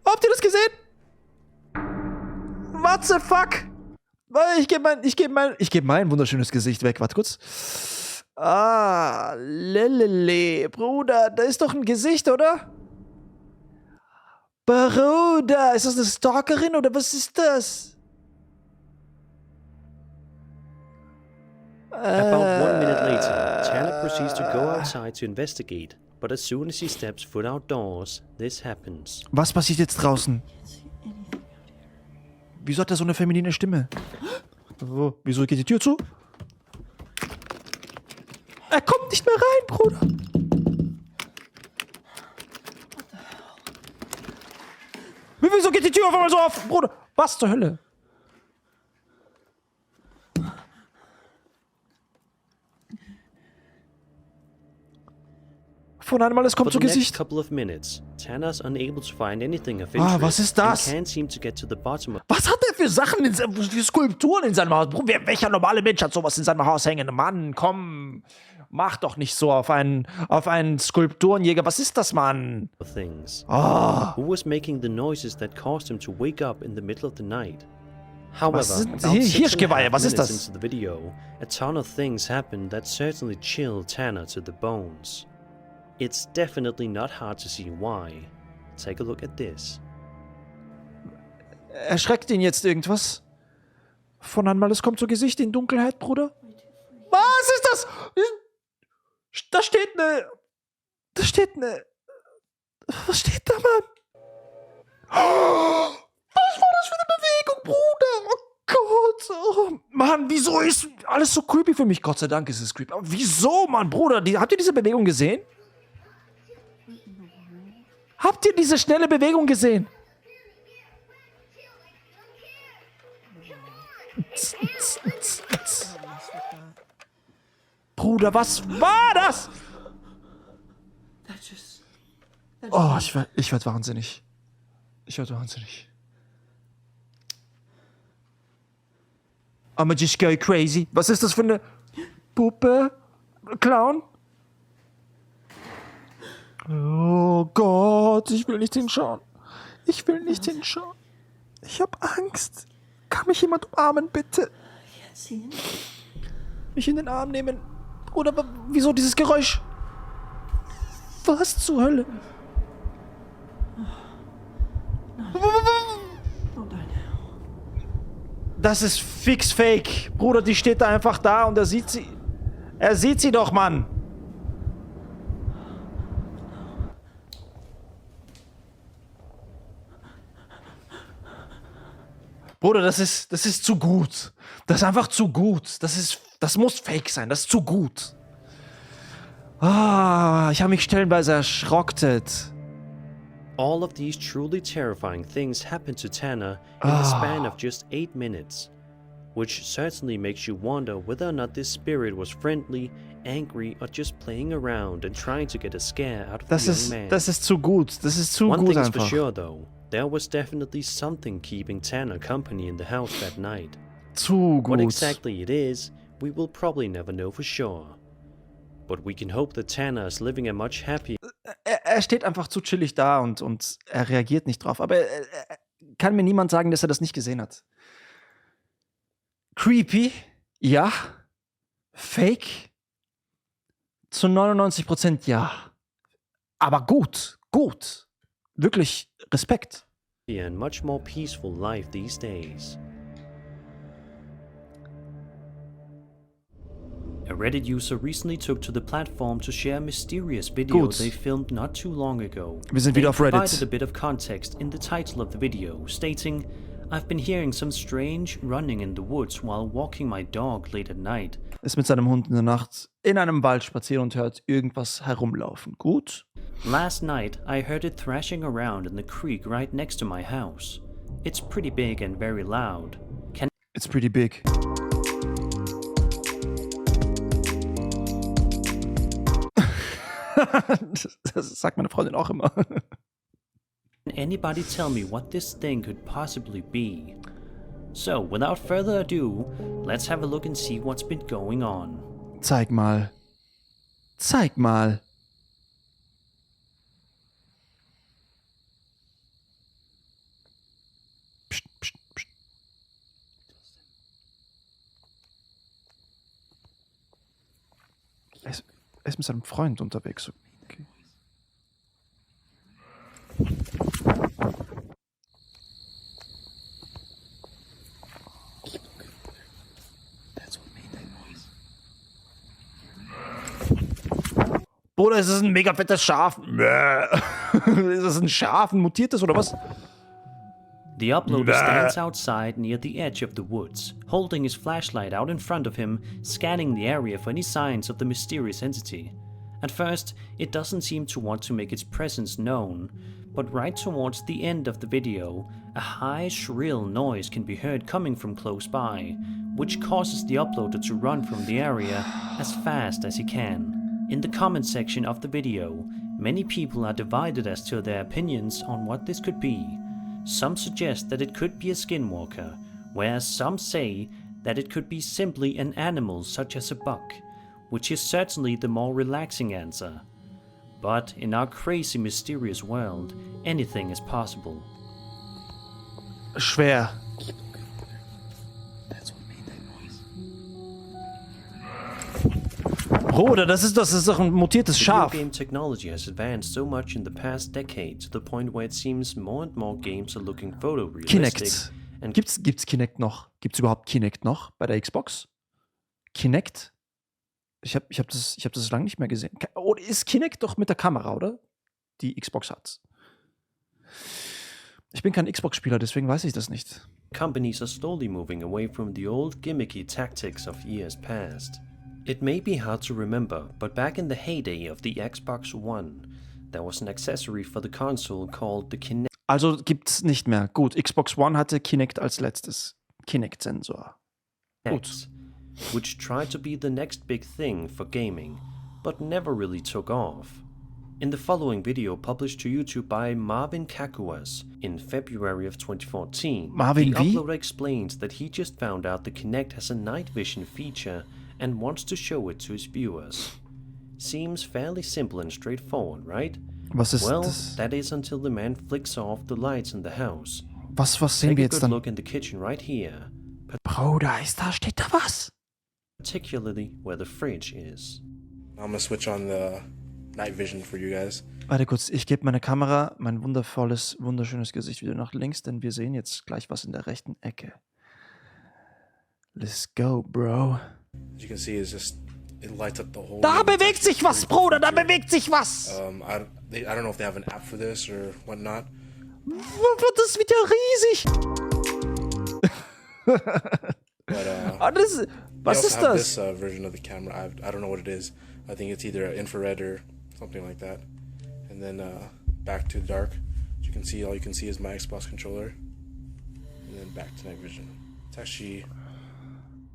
Habt ihr das gesehen? What the fuck? Ich geb mein wunderschönes Gesicht weg. Warte kurz. Ah, lelele. Bruder, da ist doch ein Gesicht, oder? Bruder, ist das eine Stalkerin oder was ist das? About 1 minute later, Tanner proceeds to go outside to investigate, but as soon as he steps foot outdoors, this happens. Was passiert jetzt draußen? Wieso hat er so eine feminine Stimme? Oh, wieso geht die Tür zu? Er kommt nicht mehr rein, Bruder. Wieso geht die Tür auf einmal so auf, Bruder? Was zur Hölle? Von einmal, es kommt For zu the next Gesicht. couple of minutes, Tanner's unable to find anything of interest was ist das? and can't seem to get to the bottom of Was hat er für Sachen, für Skulpturen in seinem Haus? Welcher normale Mensch hat sowas in seinem Haus hängen? Mann, komm, mach doch nicht so auf einen Skulpturenjäger. Was ist das, Mann? things. Oh, Who was making the noises that caused him to wake up in the middle of the night? However, Was sind about 6.5 Hirschgeweihe? Was ist minutes das? into the video, a ton of things happened that certainly chilled Tanner to the bones. It's definitely not hard to see why. Take a look at this. erschreckt ihn jetzt irgendwas? Von einmal, es kommt zu Gesicht in Dunkelheit, Bruder. Was ist das? Da steht eine... Was steht da, Mann? Was war das für eine Bewegung, Bruder? Oh Gott. Oh, Mann, wieso ist alles so creepy für mich? Gott sei Dank ist es creepy. Aber wieso, Mann, Bruder? Habt ihr diese Bewegung gesehen? Habt ihr diese schnelle Bewegung gesehen? Bruder, was war das? Oh, ich werd wahnsinnig. I'ma just go crazy. Was ist das für eine Puppe? Clown? Oh Gott, ich will nicht hinschauen. Ich hab Angst. Kann mich jemand umarmen, bitte? Mich in den Arm nehmen. Oder wieso dieses Geräusch? Was zur Hölle? Das ist fix fake. Bruder, die steht da einfach da und er sieht sie. Er sieht sie doch, Mann. Bruder, das ist zu gut. Das ist einfach zu gut. Das muss fake sein. Das ist zu gut. Ah, ich habe mich stellenweise erschrocktet. All of these truly terrifying things happened to Tanner in the span of just 8 minutes, which certainly makes you wonder whether or not this spirit was friendly, angry, or just playing around and trying to get a scare out of the young man. Das ist zu gut. Das ist zu One gut thing's for einfach. sure though, there was definitely something keeping Tanner company in the house that night. Zu What gut. exactly it is, we will probably never know for sure. But we can hope that Tanner is living a much happier Er steht einfach zu chillig da und er reagiert nicht drauf. Aber kann mir niemand sagen, dass er das nicht gesehen hat. Creepy? Ja. Fake? Zu 99% ja. Aber gut. Wirklich Respekt. and much more peaceful life these days. A Reddit user recently took to the platform to share a mysterious video Gut. they filmed not too long ago. Wir sind wieder auf They Reddit. provided a bit of context in the title of the video, stating, "I've been hearing some strange running in the woods while walking my dog late at night. Ist mit seinem Hund in der Nacht in einem Wald spazieren und hört irgendwas herumlaufen. Gut. Last night, I heard it thrashing around in the creek right next to my house. It's pretty big and very loud. It's pretty big. Das sagt meine Freundin auch immer. Can anybody tell me what this thing could possibly be?" So, without further ado, let's have a look and see what's been going on. Zeig mal. Zeig mal. Psst, psst, psst. Er ist mit seinem Freund unterwegs. Okay. Bruder, ist das ein mega fettes Schaf? Ist das ein Schaf, ein mutiertes oder was? The uploader stands outside near the edge of the woods, holding his flashlight out in front of him, scanning the area for any signs of the mysterious entity. At first, it doesn't seem to want to make its presence known, but right towards the end of the video, a high, shrill noise can be heard coming from close by, which causes the uploader to run from the area as fast as he can. In the comment section of the video, many people are divided as to their opinions on what this could be. Some suggest that it could be a skinwalker, whereas some say that it could be simply an animal such as a buck, which is certainly the more relaxing answer. But in our crazy mysterious world, anything is possible. Schwer. Bruder, das ist doch ein mutiertes Video Schaf. game technology has advanced so much in the past decade to the point where it seems more and more games are looking photorealistic. Kinect. And Gibt's Kinect noch? Gibt's überhaupt Kinect noch bei der Xbox? Kinect? Ich hab das lange nicht mehr gesehen. Oder ist Kinect doch mit der Kamera, oder? Die Xbox hat's. Ich bin kein Xbox-Spieler, deswegen weiß ich das nicht. companies are slowly moving away from the old gimmicky tactics of years past. It may be hard to remember, but back in the heyday of the Xbox One, there was an accessory for the console called the Kinect. Also gibt's nicht mehr. Gut, Xbox One hatte Kinect als letztes. Kinect-Sensor. Gut. Which tried to be the next big thing for gaming, but never really took off. In the following video published to YouTube by Marvin Kakuas in February of 2014, Marvin the wie? uploader explains that he just found out the Kinect has a night vision feature and wants to show it to his viewers. Seems fairly simple and straightforward, right? Was ist Well, das? that is until the man flicks off the lights in the house. Was sehen Take wir a jetzt good dann? look in the kitchen right here, Bruder, steht da was? particularly where the fridge is. I'm gonna switch on the night vision for you guys. Warte kurz, ich gebe meine Kamera, mein wunderschönes Gesicht wieder nach links, denn wir sehen jetzt gleich was in der rechten Ecke. Let's go, bro. As you can see, it lights up the whole Da room. bewegt sich was, Bruder, da bewegt sich was! I don't know if they have an app for this or whatnot. Das wird ja riesig! But Was they ist also have das? this version of the camera. I don't know what it is. I think it's either infrared or something like that. And then back to dark. As you can see, all you can see is my Xbox controller. And then back to night vision. It's actually...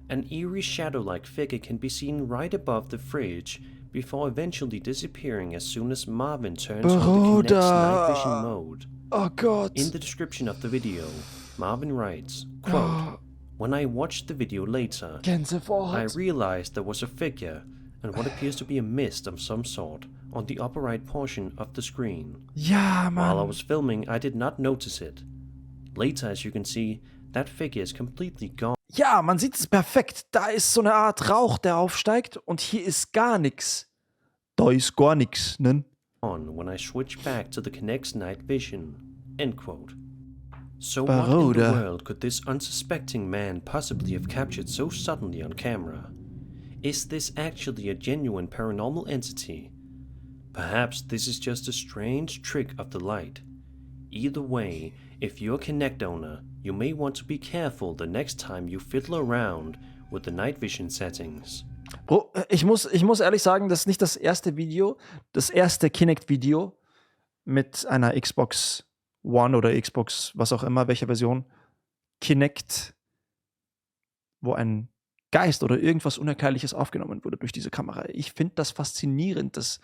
An eerie shadow-like figure can be seen right above the fridge before eventually disappearing as soon as Marvin turns on the Kinect's night vision mode. Oh Gott. In the description of the video, Marvin writes, quote, "When I watched the video later, I Gänsehaut. realized there was a figure and what appears to be a mist of some sort on the upper right portion of the screen. Ja, While I Mann. was filming, I did not notice it. Later, as you can see, that figure is completely gone. Ja, man sieht es perfekt. Da ist so eine Art Rauch, der aufsteigt und hier ist gar nichts. Da ist gar nichts, ne? On when I switch back to the Kinect's night vision." End quote. So what in the Bruder. world could this unsuspecting man possibly have captured so suddenly on camera? Is this actually a genuine paranormal entity? Perhaps this is just a strange trick of the light. Either way, if you're a Kinect owner, you may want to be careful the next time you fiddle around with the night vision settings. Bro, ich muss ehrlich sagen, das ist nicht das erste Video, das erste Kinect-Video mit einer Xbox One oder Xbox, was auch immer, welche Version, Kinect, wo ein Geist oder irgendwas Unerklärliches aufgenommen wurde durch diese Kamera. Ich finde das faszinierend, dass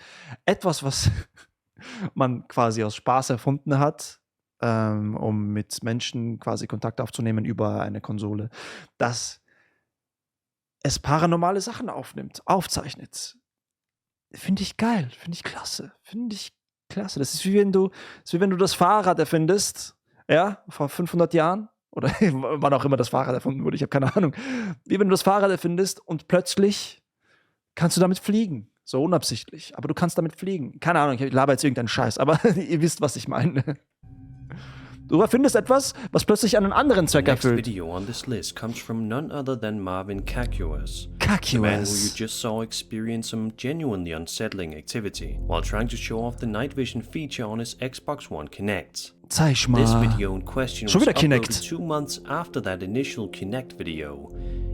etwas, was man quasi aus Spaß erfunden hat, um mit Menschen quasi Kontakt aufzunehmen über eine Konsole, dass es paranormale Sachen aufzeichnet. Finde ich geil, finde ich klasse, Das ist wie wenn du das Fahrrad erfindest, ja, vor 500 Jahren oder wann auch immer das Fahrrad erfunden wurde, ich habe keine Ahnung. Wie wenn du das Fahrrad erfindest und plötzlich kannst du damit fliegen, so unabsichtlich, aber du kannst damit fliegen. Keine Ahnung, ich laber jetzt irgendeinen Scheiß, aber ihr wisst, was ich meine. Du erfindest etwas, was plötzlich einen anderen Zweck The next erfüllt. video on this list comes from none other than Marvin Kakuas. The man who you just saw experience some genuinely unsettling activity while trying to show off the night vision feature on his Xbox One Kinect. Zeig This mal. video in question Schon was wieder Kinect. uploaded 2 months after that initial Kinect video,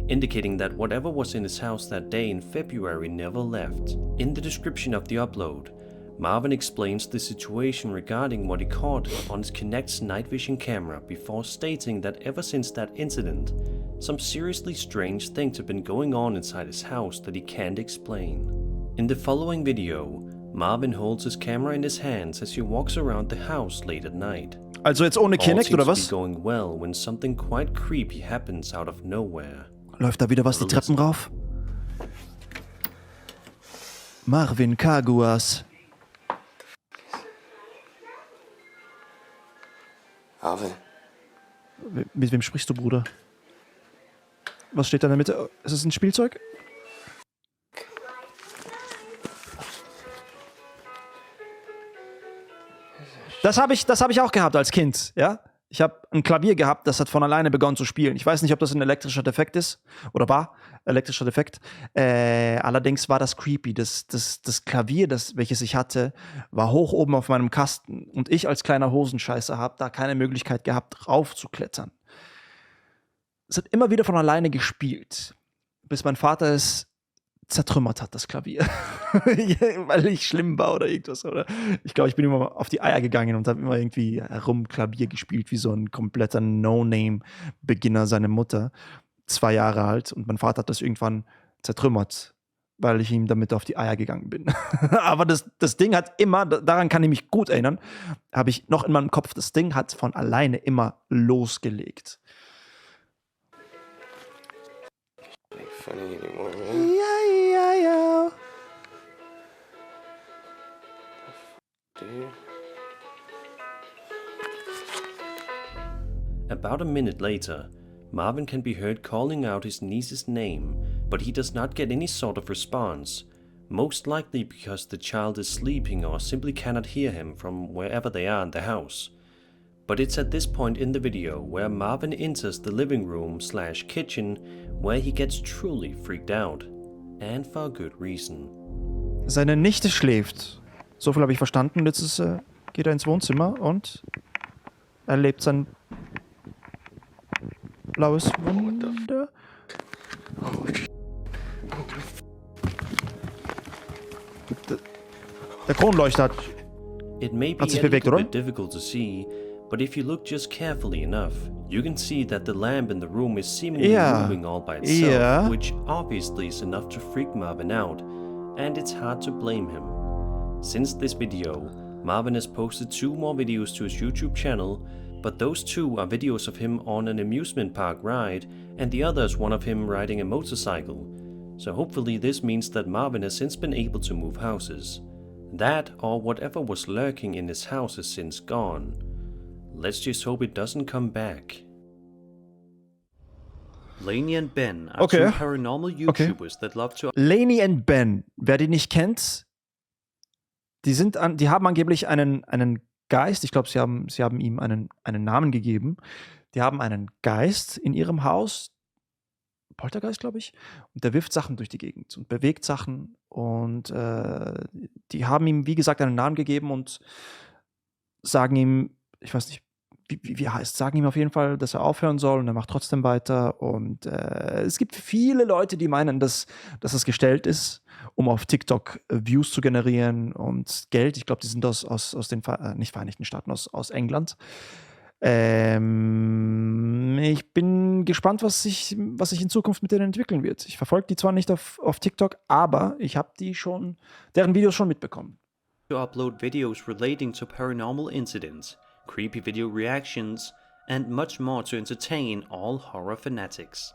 indicating that whatever was in his house that day in February never left. In the description of the upload, Marvin explains the situation regarding what he caught on his Kinect's night vision camera before stating that ever since that incident, some seriously strange things have been going on inside his house that he can't explain. In the following video, Marvin holds his camera in his hands as he walks around the house late at night. Also jetzt ohne All Kinect seems oder to be was? going well when something quite creepy happens out of nowhere. Läuft da wieder was die Treppen rauf? Marvin Kaguas. Marvin. Mit wem sprichst du, Bruder? Was steht da in der Mitte? Ist es ein Spielzeug? Das hab ich auch gehabt als Kind, ja? Ich habe ein Klavier gehabt, das hat von alleine begonnen zu spielen. Ich weiß nicht, ob das ein elektrischer Defekt ist oder war elektrischer Defekt. Allerdings war das creepy. Das Klavier, welches ich hatte, war hoch oben auf meinem Kasten. Und ich als kleiner Hosenscheißer habe da keine Möglichkeit gehabt, raufzuklettern. Es hat immer wieder von alleine gespielt, bis mein Vater es zertrümmert hat, das Klavier. Weil ich schlimm war oder irgendwas. Oder ich glaube, ich bin immer auf die Eier gegangen und habe immer irgendwie Klavier gespielt, wie so ein kompletter No-Name-Beginner seine Mutter. 2 Jahre alt. Und mein Vater hat das irgendwann zertrümmert, weil ich ihm damit auf die Eier gegangen bin. Aber das Ding hat immer, daran kann ich mich gut erinnern, habe ich noch in meinem Kopf, das Ding hat von alleine immer losgelegt. Ain't funny anymore, man. Ja. Dude. About a minute later, Marvin can be heard calling out his niece's name, but he does not get any sort of response, most likely because the child is sleeping or simply cannot hear him from wherever they are in the house. But it's at this point in the video where Marvin enters the living room/kitchen where he gets truly freaked out, and for good reason. Seine Nichte schläft. So viel habe ich verstanden. Und jetzt geht er ins Wohnzimmer und erlebt sein blaues Wunder. Der Kronleuchter hat It may be sich a bewegt, little oder? bit difficult to see, but if you look just carefully enough, you can see that the lamp in the room is seemingly Yeah. moving all by itself, Yeah. which obviously is enough to freak Marvin out, and it's hard to blame him. Since this video, Marvin has posted 2 more videos to his YouTube channel, but those 2 are videos of him on an amusement park ride, and the other is one of him riding a motorcycle. So hopefully this means that Marvin has since been able to move houses. That or whatever was lurking in his house is since gone. Let's just hope it doesn't come back. Laney and Ben are Okay. 2 paranormal YouTubers that love to Laney and Ben. Wer die nicht kennt, die haben angeblich einen Geist. Ich glaube, sie haben ihm einen Namen gegeben. Die haben einen Geist in ihrem Haus. Poltergeist, glaube ich. Und der wirft Sachen durch die Gegend und bewegt Sachen. Und die haben ihm, wie gesagt, einen Namen gegeben und sagen ihm, ich weiß nicht, wie er heißt, sagen ihm auf jeden Fall, dass er aufhören soll, und er macht trotzdem weiter. Und es gibt viele Leute, die meinen, dass es gestellt ist, um auf TikTok Views zu generieren und Geld. Ich glaube, die sind aus den nicht Vereinigten Staaten, aus England. Ich bin gespannt, was sich in Zukunft mit denen entwickeln wird. Ich verfolge die zwar nicht auf TikTok, aber ich habe deren Videos schon mitbekommen. To upload videos relating to paranormal incidents, creepy video reactions, and much more to entertain all horror fanatics.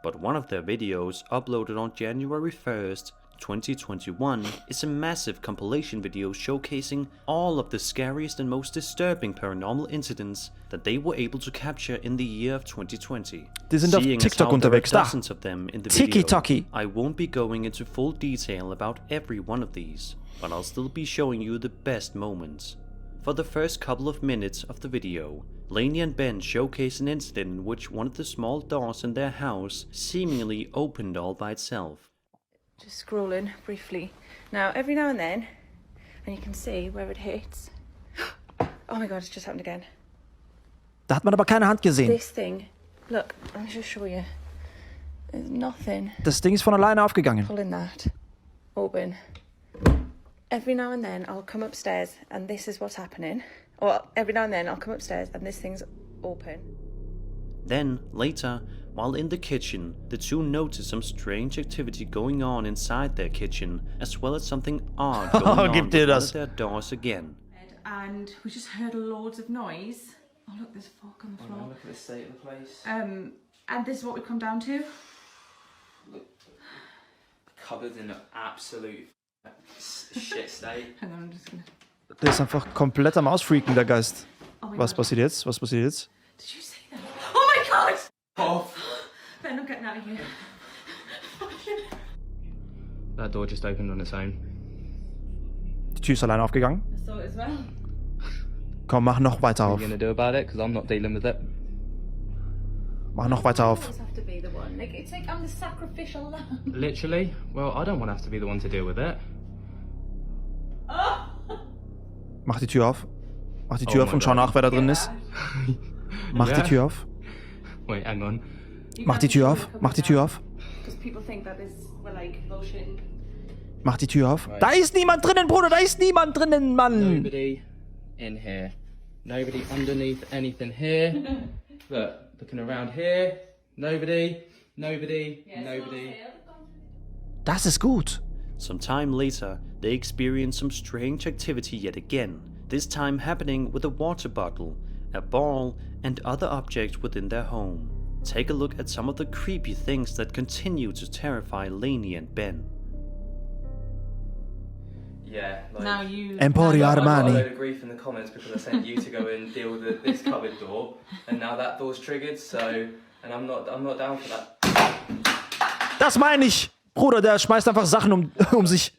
But one of their videos, uploaded on January 1st, 2021, is a massive compilation video showcasing all of the scariest and most disturbing paranormal incidents that they were able to capture in the year of 2020. Die sind auf Seeing as TikTok how there are unterwegs. Da. dozens of them in the Tiki-Taki. video, I won't be going into full detail about every one of these, but I'll still be showing you the best moments. For the first couple of minutes of the video, Lainey and Ben showcase an incident in which one of the small doors in their house seemingly opened all by itself. Just scrolling briefly. Now, every now and then, and you can see where it hits. Oh my god, it's just happened again. Da hat man aber keine Hand gesehen. This thing, look, I'll just show you. There's nothing. Das Ding ist von alleine aufgegangen. Pulling that open. Every now and then, I'll come upstairs and this is what's happening. Or every now and then, I'll come upstairs and this thing's open. Then, later, while in the kitchen, the two notice some strange activity going on inside their kitchen, as well as something odd going on with one of their doors again. And we just heard loads of noise. Oh look, there's a fork on the floor. Look at the state of the place. And this is what we come down to. Look, cupboards in an absolute shit state. Hang on, I'm just gonna... Der ist einfach komplett am Ausfreaken, der Geist. Oh my Was god. passiert jetzt? Was passiert jetzt? Did you see that? Oh my god! Oh. Ben, I'm getting out of here. That door just opened on its own. Die Tür ist alleine aufgegangen. I saw it as well. Komm, mach noch weiter What auf. are you gonna do about it? Because I'm not dealing with it. Mach noch weiter auf. I always have to be the one. Like, it's like I'm the sacrificial lamb. Literally? Well, I don't want to have to be the one to deal with it. Oh! Mach die Tür auf. Mach die Tür auf und schau nach, wer da drin ist. Mach die Tür auf. Wait, hang on. Mach die Tür auf. Mach die Tür auf. Because people think that we're like bullshitting. Mach die Tür auf. Da ist niemand drinnen, Bruder. Da ist niemand drinnen, Mann. Nobody in here. Nobody underneath anything here. Look, looking around here. Nobody. Nobody. Nobody. Das ist gut. Some time later, they experience some strange activity yet again, this time happening with a water bottle, a ball, and other objects within their home. Take a look at some of the creepy things that continue to terrify Lainey and Ben. Yeah, like, Now you... Emporio I got a Armani. load of grief in the comments because I sent you to go and deal with this cupboard door, and now that door's triggered. So, and I'm not down for that. Das meine ich. Bruder, der schmeißt einfach Sachen um sich.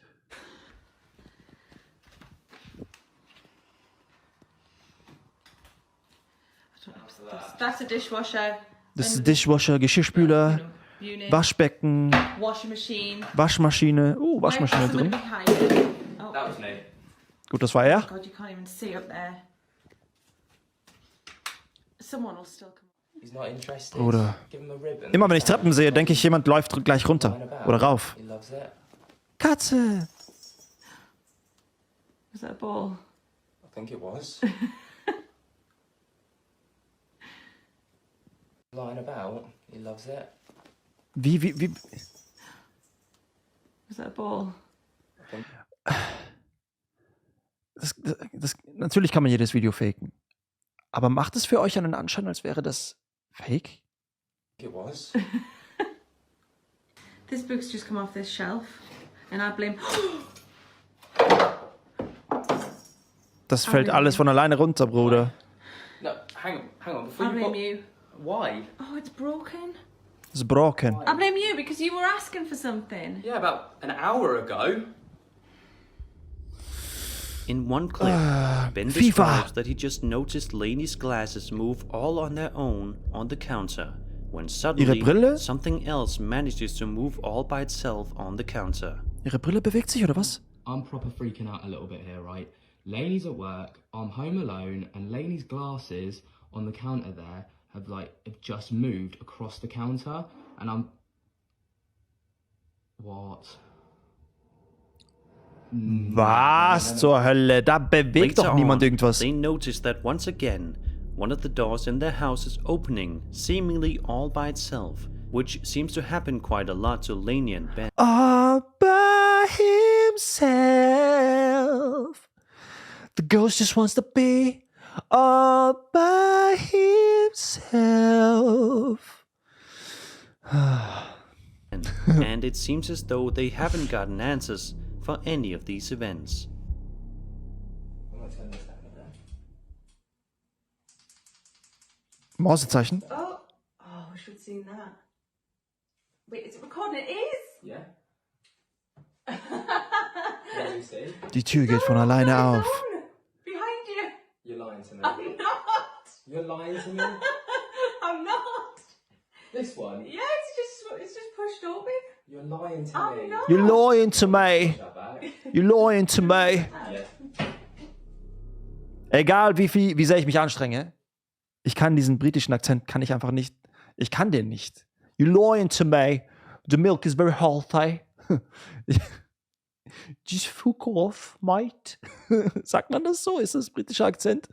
That's a dishwasher. Das ist Dishwasher, Geschirrspüler, Unit. Waschbecken, Washing machine. Waschmaschine. Waschmaschine Somebody drin. behind you. Oh That was me. Gut, das war er. god, you can't even see up there. Someone will still come. He's not interested. Bruder. Give him a ribbon. Immer wenn ich Treppen sehe, denke ich, jemand läuft gleich runter. Oder rauf. He loves it. Katze. Was that a ball? I think it was. Lying about. He loves it. Wie? Was that a ball? Natürlich kann man jedes Video faken. Aber macht es für euch einen Anschein, als wäre das fake? It was. This book's just come off this shelf, and I blame. Das fällt alles von alleine runter, Bruder. No, hang on. Before I blame you. Why? Oh, it's broken. Es ist broken. I blame you because you were asking for something. Yeah, about an hour ago. In one clip, Ben describes that he just noticed Lainey's glasses move all on their own on the counter, when suddenly something else manages to move all by itself on the counter. Ihre Brille bewegt sich, oder was? I'm proper freaking out a little bit here, right? Lainey's at work, I'm home alone, and Lainey's glasses on the counter there have just moved across the counter, and I'm... What? Was zur Hölle? Da bewegt doch niemand irgendwas. They notice that once again, one of the doors in their house is opening, seemingly all by itself, which seems to happen quite a lot to Lainey and Ben. All by himself. The ghost just wants to be all by himself. And it seems as though they haven't gotten answers for any of these events. Mausezeichen? Oh, I should have seen that. Wait, is it recording? It is? Yeah. What do you see? Die Tür geht von alleine auf. Behind you. You're lying to me. I'm not. You're lying to me? I'm not. This one? Yeah, it's just pushed open. You're lying to I'm me. not. You're lying to me. Shut back. You're lying to me. Yeah. Egal wie sehr ich mich anstrenge, ich kann diesen britischen Akzent, kann ich einfach nicht, ich kann den nicht. You're lying to me. The milk is very healthy. Just fuck off, mate. Sagt man das so? Ist das britischer Akzent?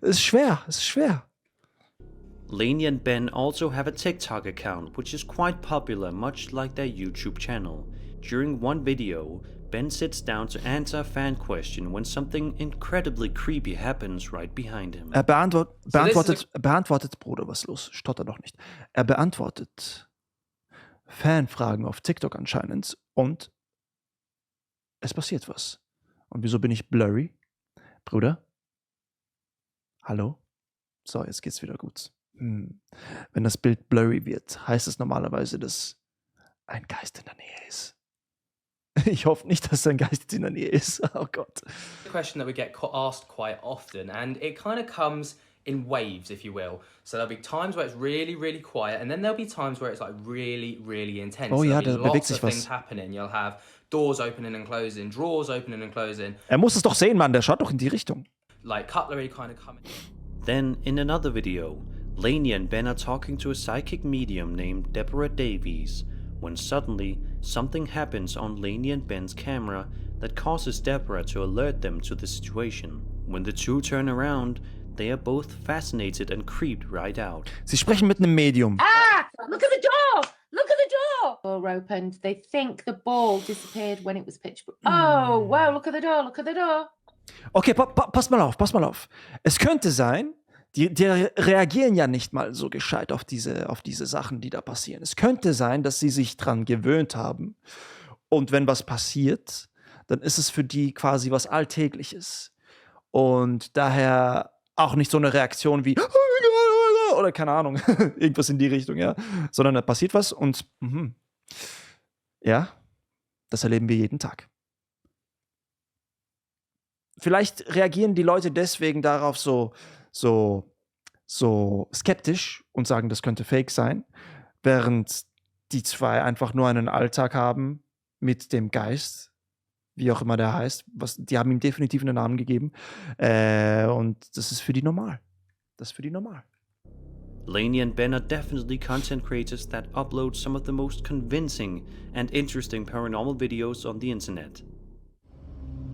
Es ist schwer. Lainey and Ben also have a TikTok account, which is quite popular, much like their YouTube channel. During one video, Ben sits down to answer a fan question when something incredibly creepy happens right behind him. Er beantwortet, Bruder, was ist los? Stotter doch nicht. Er beantwortet Fanfragen auf TikTok anscheinend und es passiert was. Und wieso bin ich blurry? Bruder? Hallo? So, jetzt geht's wieder gut. Wenn das Bild blurry wird, heißt es normalerweise, dass ein Geist in der Nähe ist. Ich hoffe nicht, dass ein Geist in der Nähe ist. Oh Gott. A question that we get asked quite often, and it kind of comes in waves, if you will. So there'll be times where it's really, really quiet, and then there'll be times where it's really, really intense. Oh ja, da there'll be bewegt sich lots of things was. happening. You'll have doors opening and closing, drawers opening and closing. Er muss es doch sehen, Mann. Der schaut doch in die Richtung. Like cutlery kind of coming. Then, in another video, Lainey and Ben are talking to a psychic medium named Deborah Davies, when suddenly something happens on Lainey and Ben's camera that causes Deborah to alert them to the situation. When the two turn around, they are both fascinated and creeped right out. Sie sprechen mit einem Medium. Ah! Look at the door! Look at the door! Door opened. They think the ball disappeared when it was pitch black. Oh, wow, look at the door, look at the door. Okay, pass mal auf. Es könnte sein, die reagieren ja nicht mal so gescheit auf diese Sachen, die da passieren. Es könnte sein, dass sie sich dran gewöhnt haben. Und wenn was passiert, dann ist es für die quasi was Alltägliches. Und daher auch nicht so eine Reaktion wie oder keine Ahnung, irgendwas in die Richtung, ja. Sondern da passiert was und ja, das erleben wir jeden Tag. Vielleicht reagieren die Leute deswegen darauf so skeptisch und sagen, das könnte fake sein, während die zwei einfach nur einen Alltag haben mit dem Geist, wie auch immer der heißt. Die haben ihm definitiv einen Namen gegeben und das ist für die normal. Lainey and Ben are definitely content creators that upload some of the most convincing and interesting paranormal videos on the internet.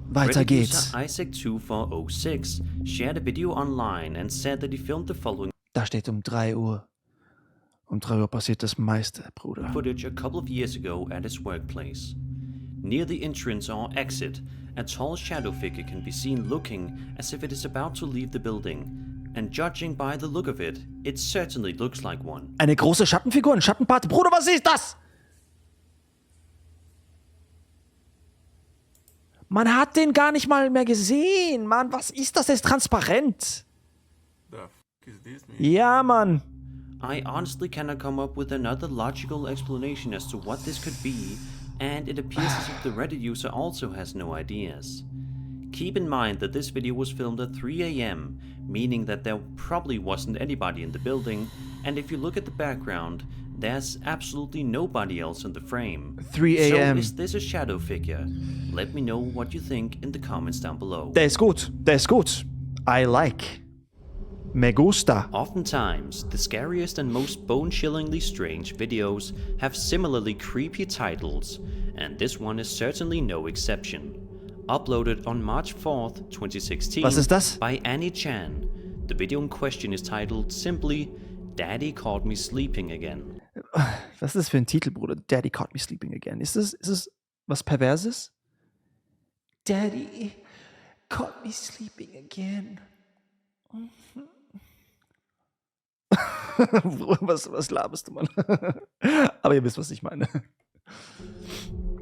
Weiter Reddit geht's. user Isaac2406 shared a video online and said that he filmed the following Da steht um 3 Uhr. Um 3 Uhr passiert das meiste, Bruder. footage a couple of years ago at his workplace. Near the entrance or exit, a tall shadow figure can be seen looking as if it is about to leave the building. And judging by the look of it, it certainly looks like one. Eine große Schattenfigur, ein Schattenpart. Bruder, was ist das? Man hat den gar nicht mal mehr gesehen. Mann, was ist das? Der ist transparent. Ja, Mann. I honestly cannot come up with another logical explanation as to what this could be, and it appears as if the Reddit user also has no ideas. Keep in mind that this video was filmed at 3 AM, meaning that there probably wasn't anybody in the building, and if you look at the background, there's absolutely nobody else in the frame. 3 AM. So is this a shadow figure? Let me know what you think in the comments down below. Der ist gut. Der ist gut. I like. Me gusta. Oftentimes, the scariest and most bone-chillingly strange videos have similarly creepy titles, and this one is certainly no exception. Uploaded on March 4th, 2016 Was ist das? by Annie Chan. The video in question is titled simply Daddy Caught Me Sleeping Again. Was ist das für ein Titel, Bruder? Daddy caught me sleeping again. Ist es was Perverses? Daddy caught me sleeping again. was laberst du, Mann? Aber ihr wisst, was ich meine.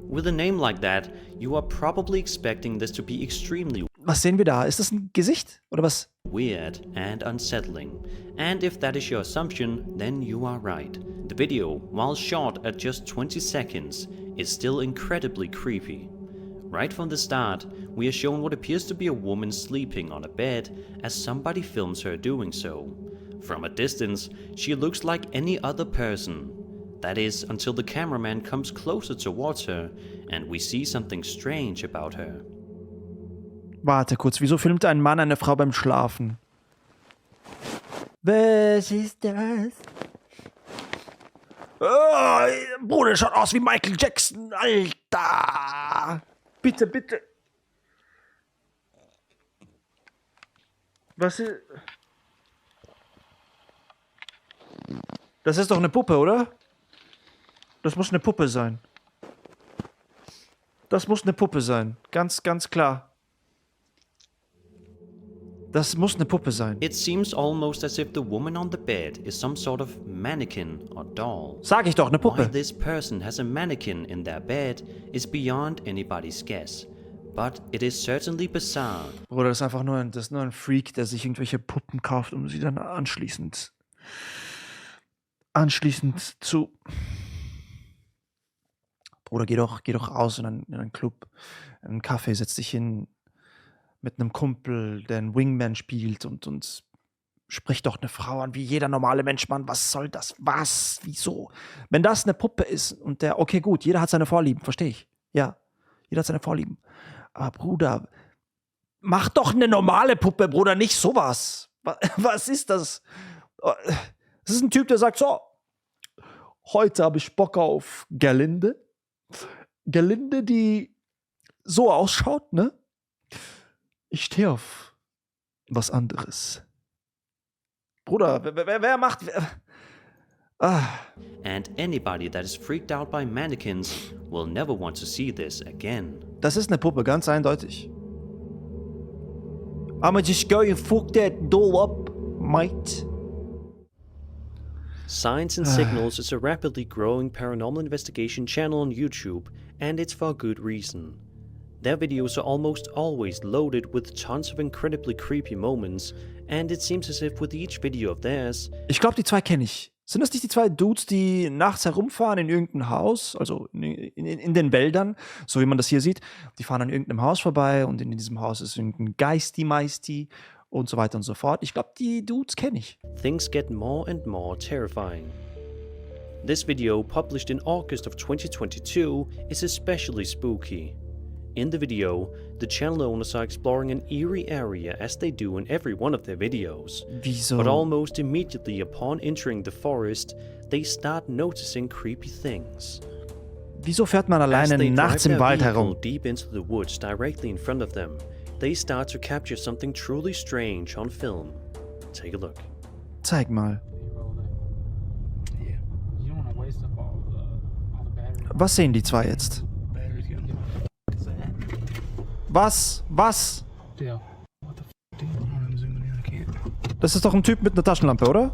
With a name like that, you are probably expecting this to be extremely Was sehen wir da? Ist das ein Gesicht? Oder was? weird and unsettling. And if that is your assumption, then you are right. The video, while shot at just 20 seconds, is still incredibly creepy. Right from the start, we are shown what appears to be a woman sleeping on a bed as somebody films her doing so. From a distance, she looks like any other person. That is, until the cameraman comes closer towards her and we see something strange about her. Warte kurz, wieso filmt ein Mann eine Frau beim Schlafen? Was ist das? Oh, Bruder, schaut aus wie Michael Jackson, Alter! Bitte, bitte! Was ist... Das ist doch eine Puppe, oder? Das muss eine Puppe sein. Das muss eine Puppe sein. Ganz, ganz klar. Das muss eine Puppe sein. It seems almost as if the woman on the bed is some sort of mannequin or doll. Sag ich doch, eine Why Puppe. this person has a mannequin in their bed is beyond anybody's guess. But it is certainly bizarre. Bruder, das ist nur ein Freak, der sich irgendwelche Puppen kauft, um sie dann anschließend zu... Bruder, geh doch raus in einen Club, in einen Café, setz dich hin mit einem Kumpel, der einen Wingman spielt und sprich doch eine Frau an, wie jeder normale Mensch, Mann. Was soll das? Was? Wieso? Wenn das eine Puppe ist und okay, gut, jeder hat seine Vorlieben, verstehe ich. Ja, jeder hat seine Vorlieben. Aber Bruder, mach doch eine normale Puppe, Bruder, nicht sowas. Was ist das? Das ist ein Typ, der sagt so, heute habe ich Bock auf Gerlinde. Gerlinde, die so ausschaut, ne? Ich stehe auf was anderes. Bruder, wer macht... And anybody that is freaked out by mannequins will never want to see this again. Das ist eine Puppe, ganz eindeutig. I'ma just go and fuck that doll up, mate. Signs and Signals is a rapidly growing paranormal investigation channel on YouTube, and it's for good reason. Their videos are almost always loaded with tons of incredibly creepy moments, and it seems as if with each video of theirs... Ich glaube, die zwei kenne ich. Sind das nicht die zwei Dudes, die nachts herumfahren in irgendein Haus, also in den Wäldern, so wie man das hier sieht? Die fahren an irgendeinem Haus vorbei und in diesem Haus ist irgendein Geisti-Meisti und so weiter und so fort. Ich glaube, die Dudes kenne ich. Things get more and more terrifying. This video, published in August of 2022, is especially spooky. In the video, the channel owners are exploring an eerie area as they do in every one of their videos. Wieso? But almost immediately upon entering the forest, they start noticing creepy things. Wieso fährt man As alleine they nachts drive im their Wald vehicle herum? deep into the woods directly in front of them, they start to capture something truly strange on film. Take a look. Zeig mal. Was sehen die zwei jetzt? Was? Was? Das ist doch ein Typ mit einer Taschenlampe, oder?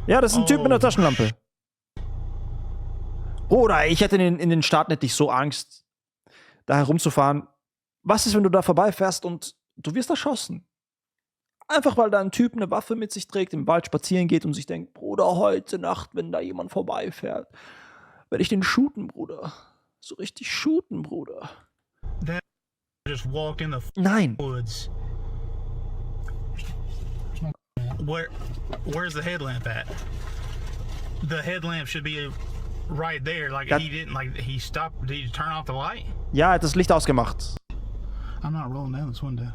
Ja, das ist ein Typ mit einer Taschenlampe. Bruder, ich hätte in den Staaten hätte ich so Angst, da herumzufahren. Was ist, wenn du da vorbeifährst und du wirst erschossen? Einfach weil da ein Typ eine Waffe mit sich trägt, im Wald spazieren geht und sich denkt, Bruder, heute Nacht, wenn da jemand vorbeifährt, werde ich den shooten, Bruder. So richtig shooten, Bruder. Just walked in the Nein. woods. Where's the headlamp at? The headlamp should be right there. Like he didn't. Like he stopped. Did he turn off the light? Ja, er hat das Licht ausgemacht. I'm not rolling down this window.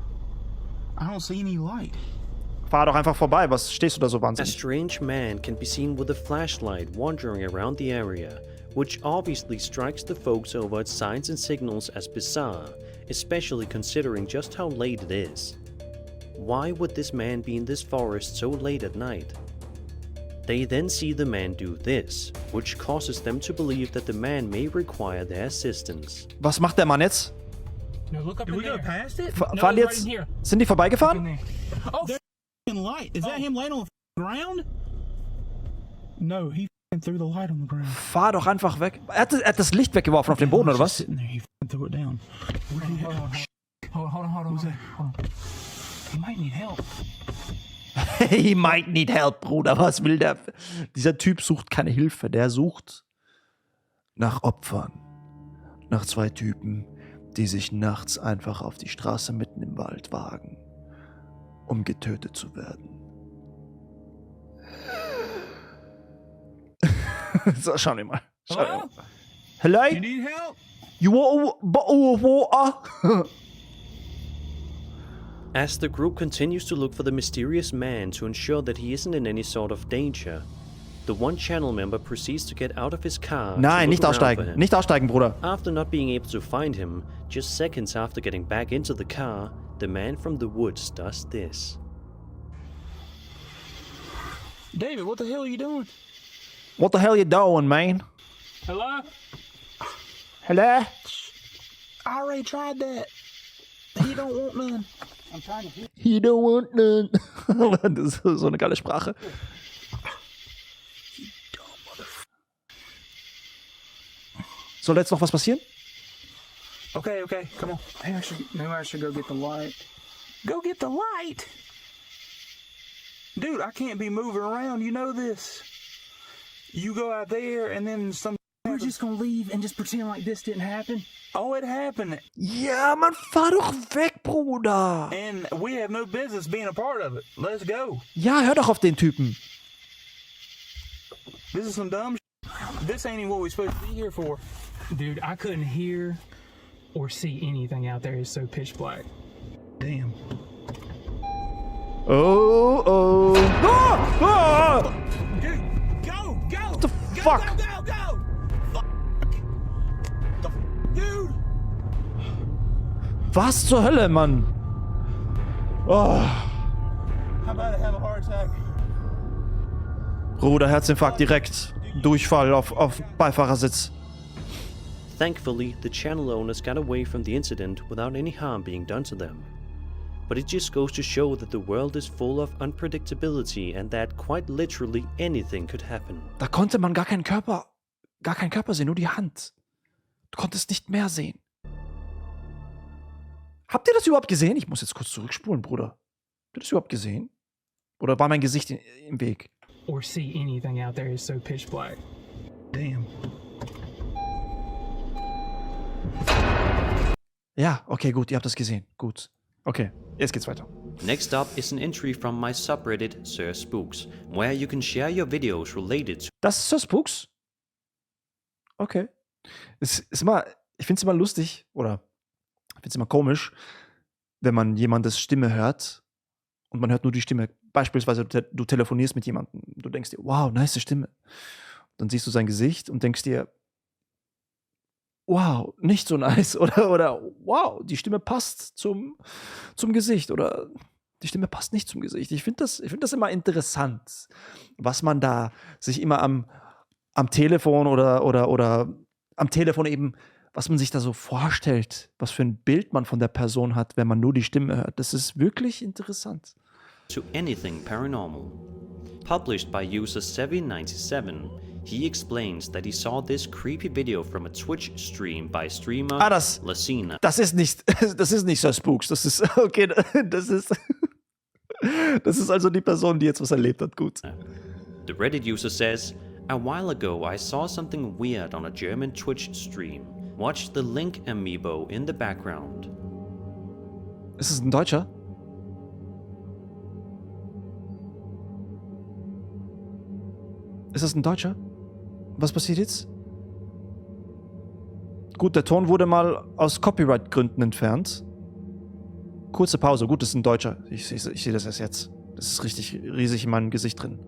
I don't see any light. Fahr doch einfach vorbei. Was stehst du da so A wahnsinnig? strange man can be seen with a flashlight wandering around the area, which obviously strikes the folks over at signs and signals as bizarre, especially considering just how late it is. Why would this man be in this forest so late at night? They then see the man do this, which causes them to believe that the man may require their assistance. Was macht der Mann jetzt? No, look up. Did we go past it? Fahren die jetzt? Sind die vorbeigefahren? Oh, there's light. Is that him laying on the ground? No, he threw the light on the ground. Fahr doch einfach weg. Er hat das Licht weggeworfen auf den Boden, oder was? He threw it down. Hold on. Who's that? Hold on. He might need help. He might need help, Bruder. Was will der? Dieser Typ sucht keine Hilfe. Der sucht nach Opfern. Nach zwei Typen, die sich nachts einfach auf die Straße mitten im Wald wagen, um getötet zu werden. So, schauen wir mal. Hello? You need help? As the group continues to look for the mysterious man to ensure that he isn't in any sort of danger, the one channel member proceeds to get out of his car. Nein, nicht to look around for aussteigen. him. Nicht aussteigen, Bruder. After not being able to find him, just seconds after getting back into the car, the man from the woods does this. David, what the hell are you doing? What the hell you doing, man? Hello? Hello? I already tried that. He don't want none. I'm trying to hear. You don't want none. Das ist so eine geile Sprache. Soll jetzt noch was passieren? Okay, come on. Maybe I should go get the light. Go get the light? Dude, I can't be moving around, you know this. You go out there and then some... We're just gonna leave and just pretend like this didn't happen? Oh, it happened. Ja, man, fahr doch weg, Bruder. And we have no business being a part of it. Let's go. Ja, hör doch auf den Typen. This is some dumb This ain't even what we're supposed to be here for. Dude, I couldn't hear or see anything out there. It's so pitch black. Damn. Oh. Ah! Dude, go! What the fuck? Go! Dude! Was zur Hölle, Mann? Oh. How about I have a heart attack? Bruder, Herzinfarkt direkt. Durchfall auf Beifahrersitz. Thankfully, the channel owners got away from the incident without any harm being done to them. But it just goes to show that the world is full of unpredictability and that quite literally anything could happen. Da konnte man gar keinen Körper sehen, nur die Hand. Du konntest nicht mehr sehen. Habt ihr das überhaupt gesehen? Ich muss jetzt kurz zurückspulen, Bruder. Habt ihr das überhaupt gesehen? Oder war mein Gesicht im Weg? Or see anything out there is so pitch black. Damn. Ja, okay, gut, ihr habt das gesehen. Gut. Okay, jetzt geht's weiter. Next up is an entry from my subreddit Spooks, where you can share your videos related to... Das ist Spooks? Okay. Ich find's immer lustig, oder ich find's immer komisch, wenn man jemandes Stimme hört und man hört nur die Stimme. Beispielsweise, du telefonierst mit jemandem, du denkst dir, wow, nice Stimme. Dann siehst du sein Gesicht und denkst dir, wow, nicht so nice. Oder wow, die Stimme passt zum Gesicht. Oder die Stimme passt nicht zum Gesicht. Ich finde das immer interessant, was man da sich immer am Telefon oder am Telefon eben, was man sich da so vorstellt, was für ein Bild man von der Person hat, wenn man nur die Stimme hört. Das ist wirklich interessant. To anything paranormal. Published by user Sevi97, he explains that he saw this creepy video from a Twitch stream by streamer Lacina. Das ist nicht so Spooks. Das ist okay. Das ist Das ist also die Person, die jetzt was erlebt hat. Gut. The Reddit user says, "A while ago I saw something weird on a German Twitch stream. Watch the Link amiibo in the background." Ist es ein Deutscher? Ist das ein Deutscher? Was passiert jetzt? Gut, der Ton wurde mal aus Copyright-Gründen entfernt. Kurze Pause. Gut, das ist ein Deutscher. Ich sehe das erst jetzt. Das ist richtig riesig in meinem Gesicht drin.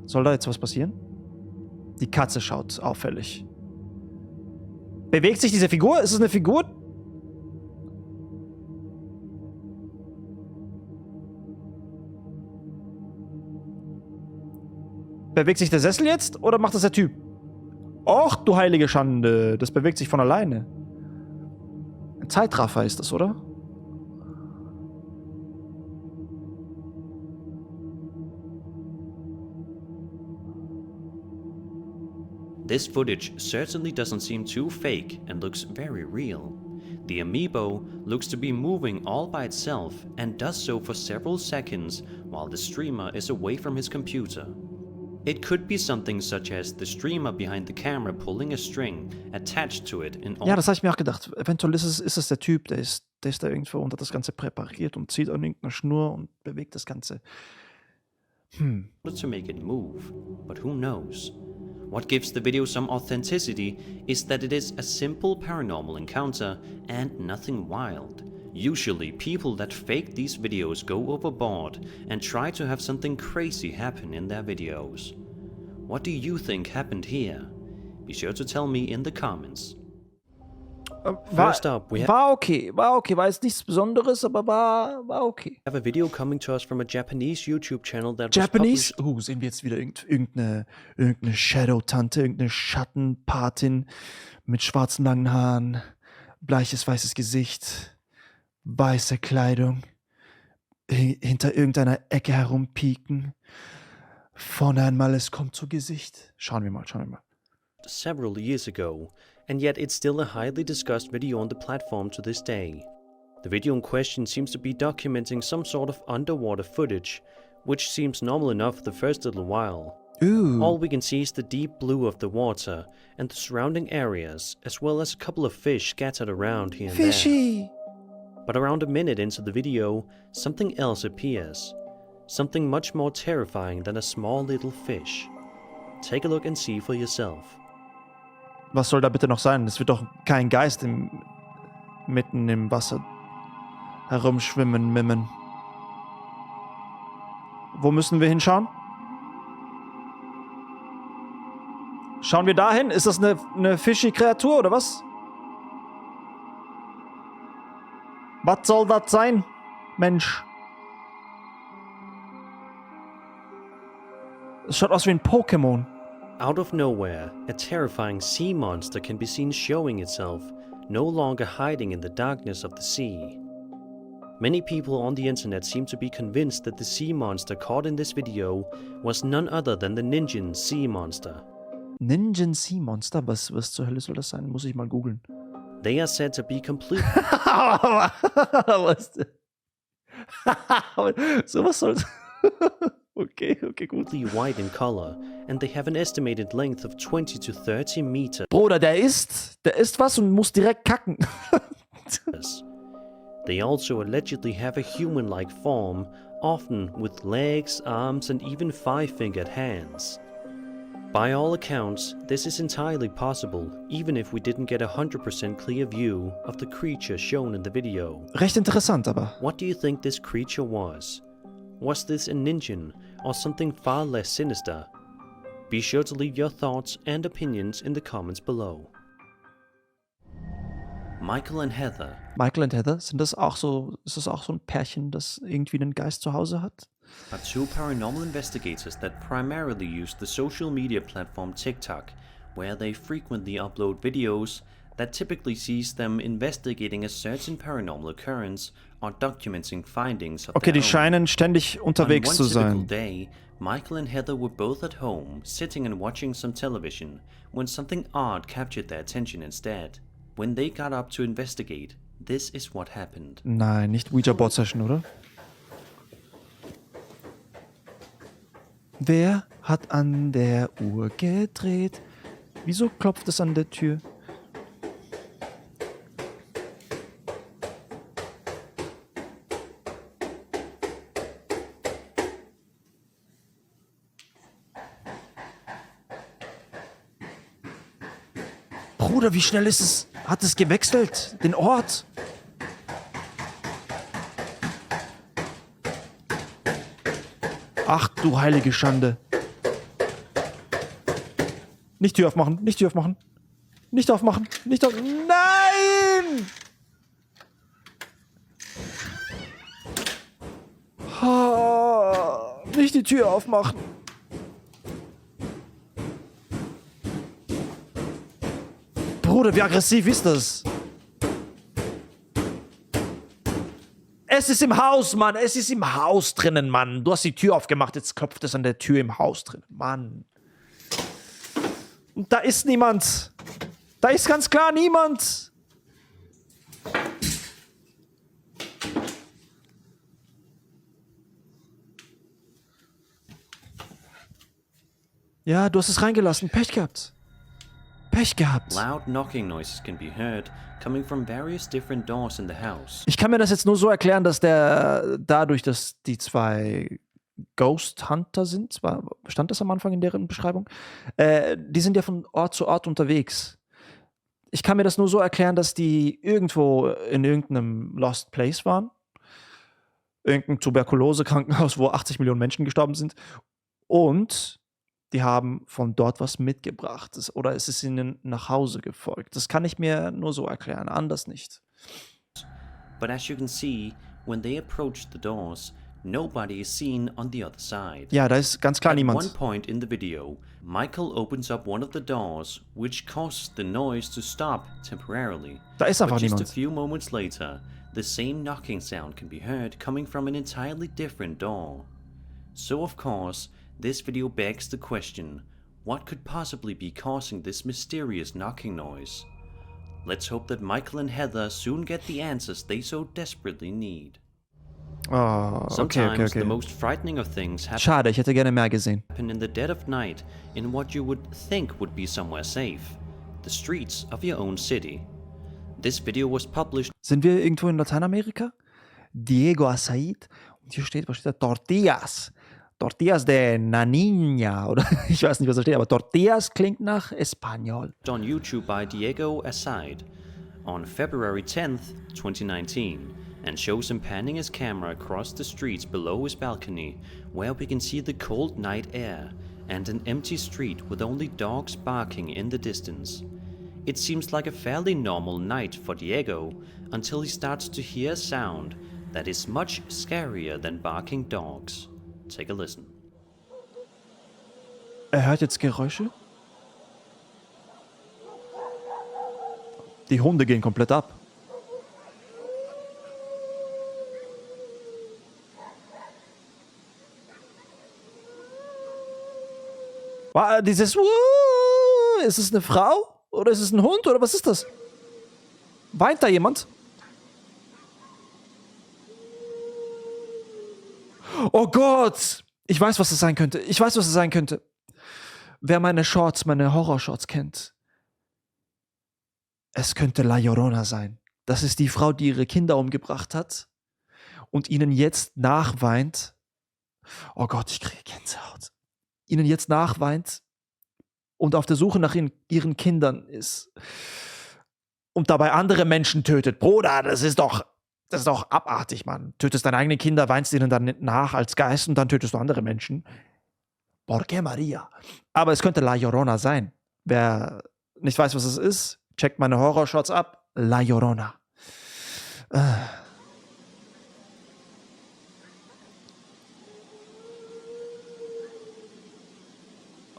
Soll da jetzt was passieren? Die Katze schaut auffällig. Bewegt sich diese Figur? Ist es eine Figur? Bewegt sich der Sessel jetzt oder macht das der Typ? Och, du heilige Schande. Das bewegt sich von alleine. Ein Zeitraffer ist das, oder? This footage certainly doesn't seem too fake and looks very real. The amiibo looks to be moving all by itself and does so for several seconds while the streamer is away from his computer. It could be something such as the streamer behind the camera pulling a string attached to it in Ja, das habe ich mir auch gedacht. Eventuell ist es der Typ, der ist da irgendwo und hat das Ganze präpariert und zieht an irgendeiner Schnur und bewegt das Ganze. to make it move, but who knows? What gives the video some authenticity is that it is a simple paranormal encounter and nothing wild. Usually, people that fake these videos go overboard and try to have something crazy happen in their videos. What do you think happened here? Be sure to tell me in the comments. First up, we war okay, war jetzt nichts Besonderes, aber war okay. have a video coming to us from a Japanese YouTube channel that Japanese? was published. Sehen wir jetzt wieder irgendeine Shadow-Tante, irgendeine Schattenpatin mit schwarzen langen Haaren, bleiches weißes Gesicht, weiße Kleidung, hinter irgendeiner Ecke herumpieken. Vorne einmal, es kommt zu Gesicht. Schauen wir mal. Several years ago, and yet it's still a highly discussed video on the platform to this day. The video in question seems to be documenting some sort of underwater footage, which seems normal enough the first little while. Ooh. All we can see is the deep blue of the water and the surrounding areas, as well as a couple of fish scattered around here and Fishy! there. But around a minute into the video, something else appears. Something much more terrifying than a small little fish. Take a look and see for yourself. Was soll da bitte noch sein? Es wird doch kein Geist mitten im Wasser herumschwimmen, mimmen. Wo müssen wir hinschauen? Schauen wir dahin? Ist das eine fishy Kreatur oder was? Was soll das sein, Mensch? Es schaut aus wie ein Pokémon. Out of nowhere, a terrifying sea monster can be seen showing itself, no longer hiding in the darkness of the sea. Many people on the internet seem to be convinced that the sea monster caught in this video was none other than the Ninjan sea monster. Ninjan Sea Monster? Was zur Hölle soll das sein? Muss ich mal googeln. They are said to be completely Was denn? Sowas soll... Okay, gut. white in color, and they have an estimated length of 20 to 30 meters. Bruder, der isst was und muss direkt kacken. They also allegedly have a human-like form, often with legs, arms, and even 5-fingered hands. By all accounts, this is entirely possible, even if we didn't get a 100% clear view of the creature shown in the video. Recht interessant, aber. What do you think this creature was? Was this a ninja or something far less sinister? Be sure to leave your thoughts and opinions in the comments below. Michael and Heather. Michael und Heather, ist das auch so ein Pärchen, das irgendwie einen Geist zu Hause hat? Are two paranormal investigators that primarily use the social media platform TikTok, where they frequently upload videos that typically sees them investigating a certain paranormal occurrence or documenting findings of Okay, their die own. scheinen ständig unterwegs On zu one typical sein. day, Michael and Heather were both at home, sitting and watching some television, when something odd captured their attention instead. When they got up to investigate, This is what happened. Nein, nicht Ouija-Board-Session, oder? Wer hat an der Uhr gedreht? Wieso klopft es an der Tür? Bruder, wie schnell ist es? Hat es gewechselt? Den Ort? Ach du heilige Schande. Nicht Tür aufmachen, nicht Tür aufmachen. Nicht aufmachen, nicht aufmachen. Nein! Nicht die Tür aufmachen. Bruder, wie aggressiv ist das? Es ist im Haus, Mann. Es ist im Haus drinnen, Mann. Du hast die Tür aufgemacht, jetzt klopft es an der Tür im Haus drinnen. Mann. Und da ist niemand. Da ist ganz klar niemand. Ja, du hast es reingelassen. Pech gehabt. Pech gehabt. Loud knocking noises can be heard coming from various different doors in the house. Ich kann mir das jetzt nur so erklären, dass dadurch, dass die zwei Ghost Hunter sind, stand das am Anfang in deren Beschreibung, die sind ja von Ort zu Ort unterwegs. Ich kann mir das nur so erklären, dass die irgendwo in irgendeinem Lost Place waren. Irgendein Tuberkulose-Krankenhaus, wo 80 Millionen Menschen gestorben sind. Und die haben von dort was mitgebracht. Oder es ist ihnen nach Hause gefolgt. Das kann ich mir nur so erklären, anders nicht. But as you can see, when they approach the doors, nobody is seen on the other side. Ja, da ist ganz klar At niemand. one point in the video, Michael opens up one of the doors, which causes the noise to stop temporarily. Da ist einfach But just a niemand. few moments later, the same knocking sound can be heard coming from an entirely different door. So of course, this video begs the question, what could possibly be causing this mysterious knocking noise? Let's hope that Michael and Heather soon get the answers they so desperately need. Oh, Sometimes the okay. most frightening of things Schade, ich hätte gerne mehr gesehen. happen in the dead of night in what you would think would be somewhere safe, the streets of your own city. This video was published. Sind wir irgendwo in Lateinamerika? Diego Asaid. Und hier steht, was steht da? Tortillas. Tortillas de Nanina. Oder ich weiß nicht, was da steht, aber Tortillas klingt nach Espanol. On YouTube by Diego Aside on February 10th, 2019, and shows him panning his camera across the streets below his balcony, where we can see the cold night air and an empty street with only dogs barking in the distance. It seems like a fairly normal night for Diego until he starts to hear a sound that is much scarier than barking dogs. Take a listen. Er hört jetzt Geräusche. Die Hunde gehen komplett ab. Dieses ist es eine Frau? Oder ist es ein Hund? Oder was ist das? Weint da jemand? Oh Gott! Ich weiß, was das sein könnte. Ich weiß, was es sein könnte. Wer meine Shorts, meine Horror-Shorts kennt. Es könnte La Llorona sein. Das ist die Frau, die ihre Kinder umgebracht hat und ihnen jetzt nachweint. Oh Gott, ich kriege Gänsehaut. Ihnen jetzt nachweint und auf der Suche nach ihren Kindern ist und dabei andere Menschen tötet. Bruder, das ist doch abartig, Mann. Tötest deine eigenen Kinder, weinst ihnen dann nach als Geist und dann tötest du andere Menschen. Porque Maria. Aber es könnte La Llorona sein. Wer nicht weiß, was es ist, checkt meine Horror-Shots ab. La Llorona.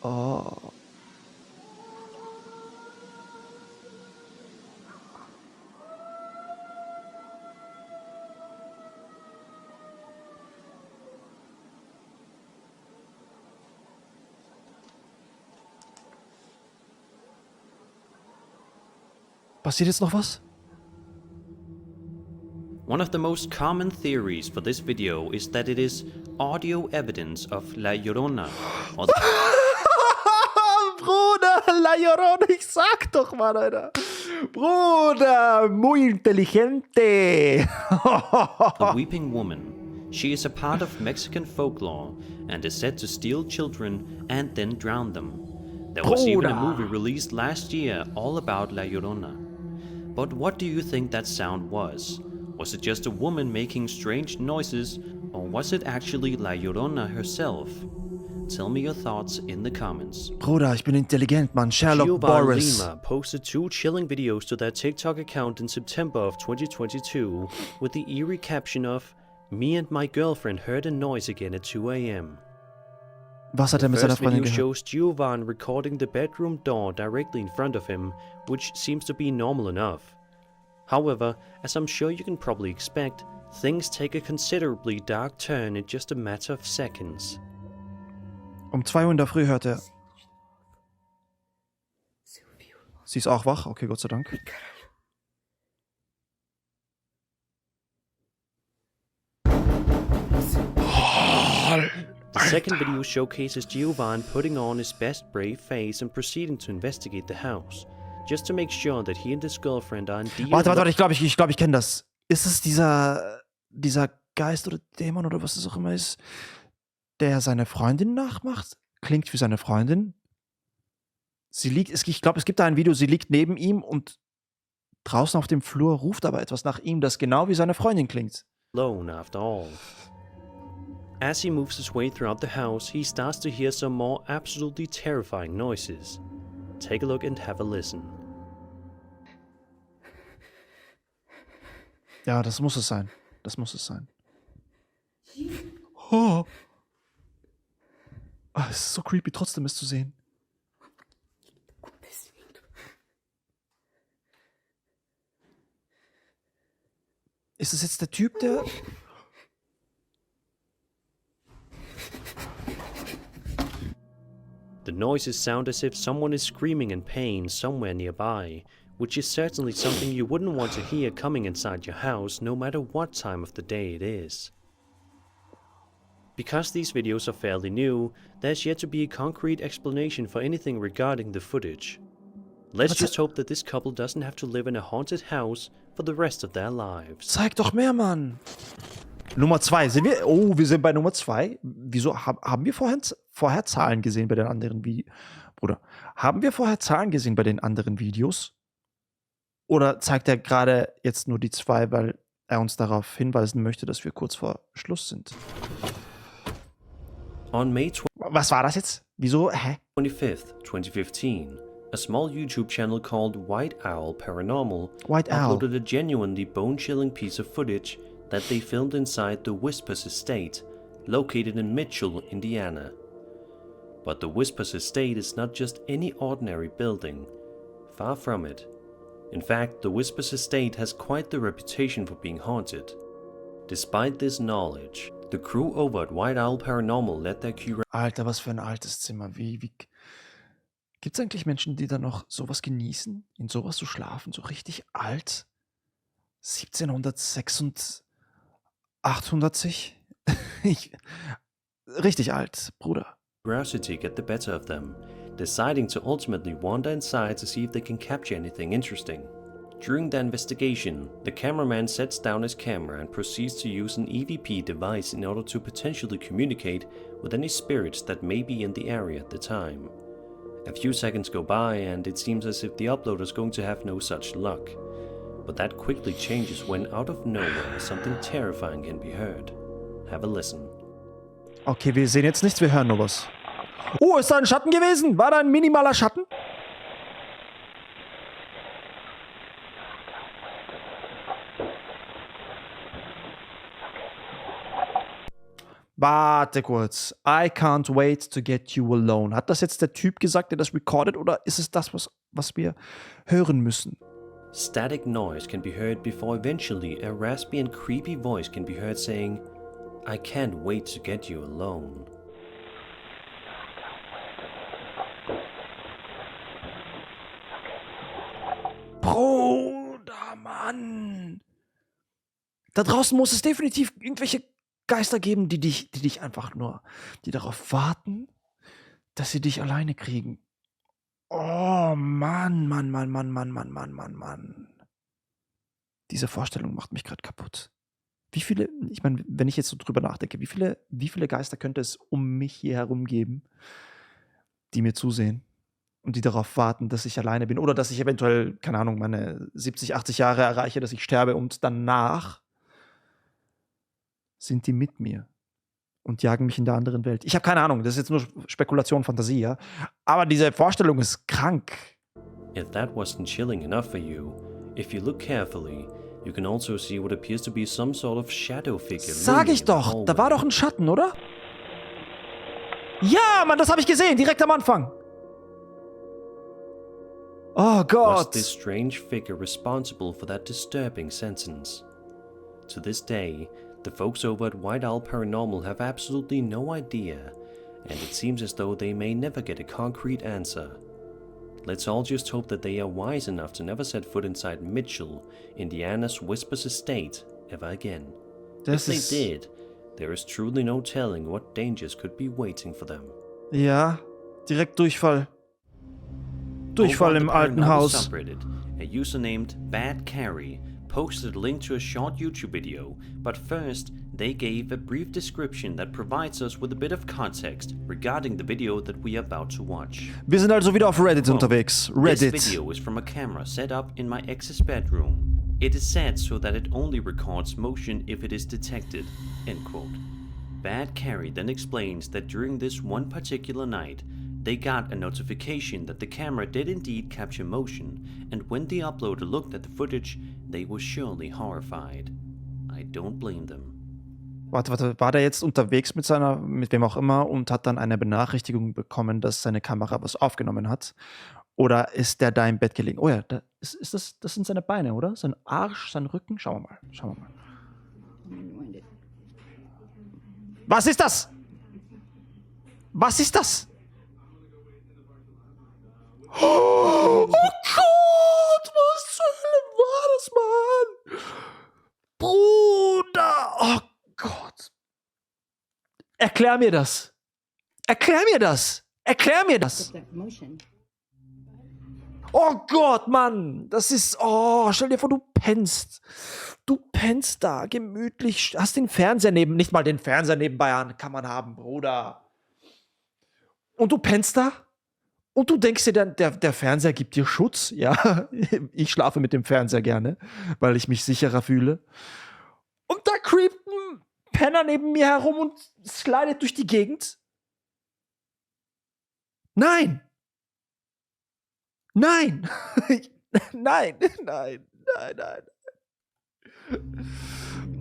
Oh. Passiert jetzt noch was? One of the most common theories for this video is that it is audio evidence of La Llorona, or Bruder, La Llorona, ich sag doch mal, Alter. Bruder, muy inteligente. the Weeping Woman. She is a part of Mexican folklore and is said to steal children and then drown them. There was even a movie released last year all about La Llorona. But what do you think that sound was? Was it just a woman making strange noises, or was it actually La Llorona herself? Tell me your thoughts in the comments. Bruder, ich bin intelligent, Mann. Sherlock Boris. Lima posted 2 chilling videos to their TikTok account in September of 2022 with the eerie caption of "Me and my girlfriend heard a noise again at 2 a.m. Was hat er mit seiner First Freundin video gehört? shows Giovan recording the bedroom door directly in front of him, which seems to be normal enough. However, as I'm sure you can probably expect, things take a considerably dark turn in just a matter of seconds. Um 2 Uhr in der Früh hört er. Sie ist auch wach? Okay, Gott sei Dank. The second video showcases Giovan putting on his best brave face and proceeding to investigate the house, just to make sure that he and his girlfriend are indeed... Warte, ich glaube, ich kenne das. Ist es dieser Geist oder Dämon oder was es auch immer ist, der seine Freundin nachmacht? Klingt wie seine Freundin. Ich glaube, es gibt da ein Video, sie liegt neben ihm und draußen auf dem Flur ruft aber etwas nach ihm, das genau wie seine Freundin klingt. Alone after all. As he moves his way throughout the house, he starts to hear some more absolutely terrifying noises. Take a look and have a listen. Ja, das muss es sein. Das muss es sein. Oh. Ah, es ist so creepy, trotzdem es zu sehen. Ist es jetzt der Typ, der... The noises sound as if someone is screaming in pain somewhere nearby, which is certainly something you wouldn't want to hear coming inside your house no matter what time of the day it is. Because these videos are fairly new, there's yet to be a concrete explanation for anything regarding the footage. Let's just hope that this couple doesn't have to live in a haunted house for the rest of their lives. Zeig doch mehr, Mann. Nummer 2. Sind wir? Oh, wir sind bei Nummer 2. Wieso haben wir vorher Zahlen gesehen bei den anderen Videos? Bruder, haben wir vorher Zahlen gesehen bei den anderen Videos? Oder zeigt er gerade jetzt nur die 2, weil er uns darauf hinweisen möchte, dass wir kurz vor Schluss sind? On May Was war das jetzt? Wieso? Hä? 25th, 2015, a small YouTube channel called White Owl Paranormal White Owl. uploaded a genuinely bone-chilling piece of footage that they filmed inside the Whispers Estate, located in Mitchell, Indiana. But the Whispers Estate is not just any ordinary building. Far from it. In fact, the Whispers Estate has quite the reputation for being haunted. Despite this knowledge, the crew over at White Owl Paranormal let their Alter, was für ein altes Zimmer. Gibt es eigentlich Menschen, die da noch sowas genießen? In sowas zu schlafen? So richtig alt? 1786? 880? Richtig alt, Bruder. curiosity get the better of them, deciding to ultimately wander inside to see if they can capture anything interesting. During the investigation, the cameraman sets down his camera and proceeds to use an EVP device in order to potentially communicate with any spirits that may be in the area at the time. A few seconds go by and it seems as if the uploader is going to have no such luck. But that quickly changes when out of nowhere something terrifying can be heard. Have a listen. Okay, wir sehen jetzt nichts, wir hören nur was. Oh, ist da ein Schatten gewesen? War da ein minimaler Schatten? Warte kurz. I can't wait to get you alone. Hat das jetzt der Typ gesagt, der das recordet, oder ist es das, was wir hören müssen? Static noise can be heard before eventually a raspy and creepy voice can be heard saying, "I can't wait to get you alone." Bruder, Mann! Da draußen muss es definitiv irgendwelche Geister geben, die dich einfach nur, die darauf warten, dass sie dich alleine kriegen. Oh Mann, Mann, Mann, Mann, Mann, Mann, Mann, Mann, Mann. Diese Vorstellung macht mich gerade kaputt. Wie viele, ich meine, wenn ich jetzt so drüber nachdenke, wie viele Geister könnte es um mich hier herum geben, die mir zusehen und die darauf warten, dass ich alleine bin oder dass ich eventuell, keine Ahnung, meine 70, 80 Jahre erreiche, dass ich sterbe und danach sind die mit mir und jagen mich in der anderen Welt. Ich habe keine Ahnung, das ist jetzt nur Spekulation, Fantasie, ja. Aber diese Vorstellung ist krank. If that wasn't chilling enough for you, if you look carefully, you can also see what appears to be some sort of shadow figure. Sag ich doch, da war doch ein Schatten, oder? Ja, Mann, das habe ich gesehen, direkt am Anfang. Oh Was Gott. this strange figure responsible for that disturbing sentence? To this day, the folks over at White Owl Paranormal have absolutely no idea, and it seems as though they may never get a concrete answer. Let's all just hope that they are wise enough to never set foot inside Mitchell, Indiana's Whispers estate, ever again. If they did, there is truly no telling what dangers could be waiting for them. Ja, direkt Durchfall. Durchfall im alten Haus. Subreddit, a user named Bad Carrie posted a link to a short YouTube video, but first they gave a brief description that provides us with a bit of context regarding the video that we are about to watch. Wir sind also wieder auf Reddit unterwegs. Reddit. This video is from a camera set up in my ex's bedroom. It is set so that it only records motion if it is detected, end quote. Bad Carrie then explains that during this one particular night, they got a notification that the camera did indeed capture motion, and when the uploader looked at the footage, they were surely horrified. I don't blame them. Warte, war der jetzt unterwegs mit wem auch immer und hat dann eine Benachrichtigung bekommen, dass seine Kamera was aufgenommen hat? Oder ist der da im Bett gelegen? Oh ja, das sind seine Beine, oder? Sein Arsch, sein Rücken? Schauen wir mal. Was ist das? Was ist das? Oh Gott, was zur Hölle war das, Mann? Bruder, oh Gott. Erklär mir das. Erklär mir das. Erklär mir das. Oh Gott, Mann. Das ist, stell dir vor, du pennst. Du pennst da gemütlich. Hast den Fernseher nicht mal den Fernseher nebenbei an. Kann man haben, Bruder. Und du pennst da? Und du denkst dir dann, der Fernseher gibt dir Schutz. Ja, ich schlafe mit dem Fernseher gerne, weil ich mich sicherer fühle. Und da creept ein Penner neben mir herum und slidet durch die Gegend. Nein! Nein! Nein!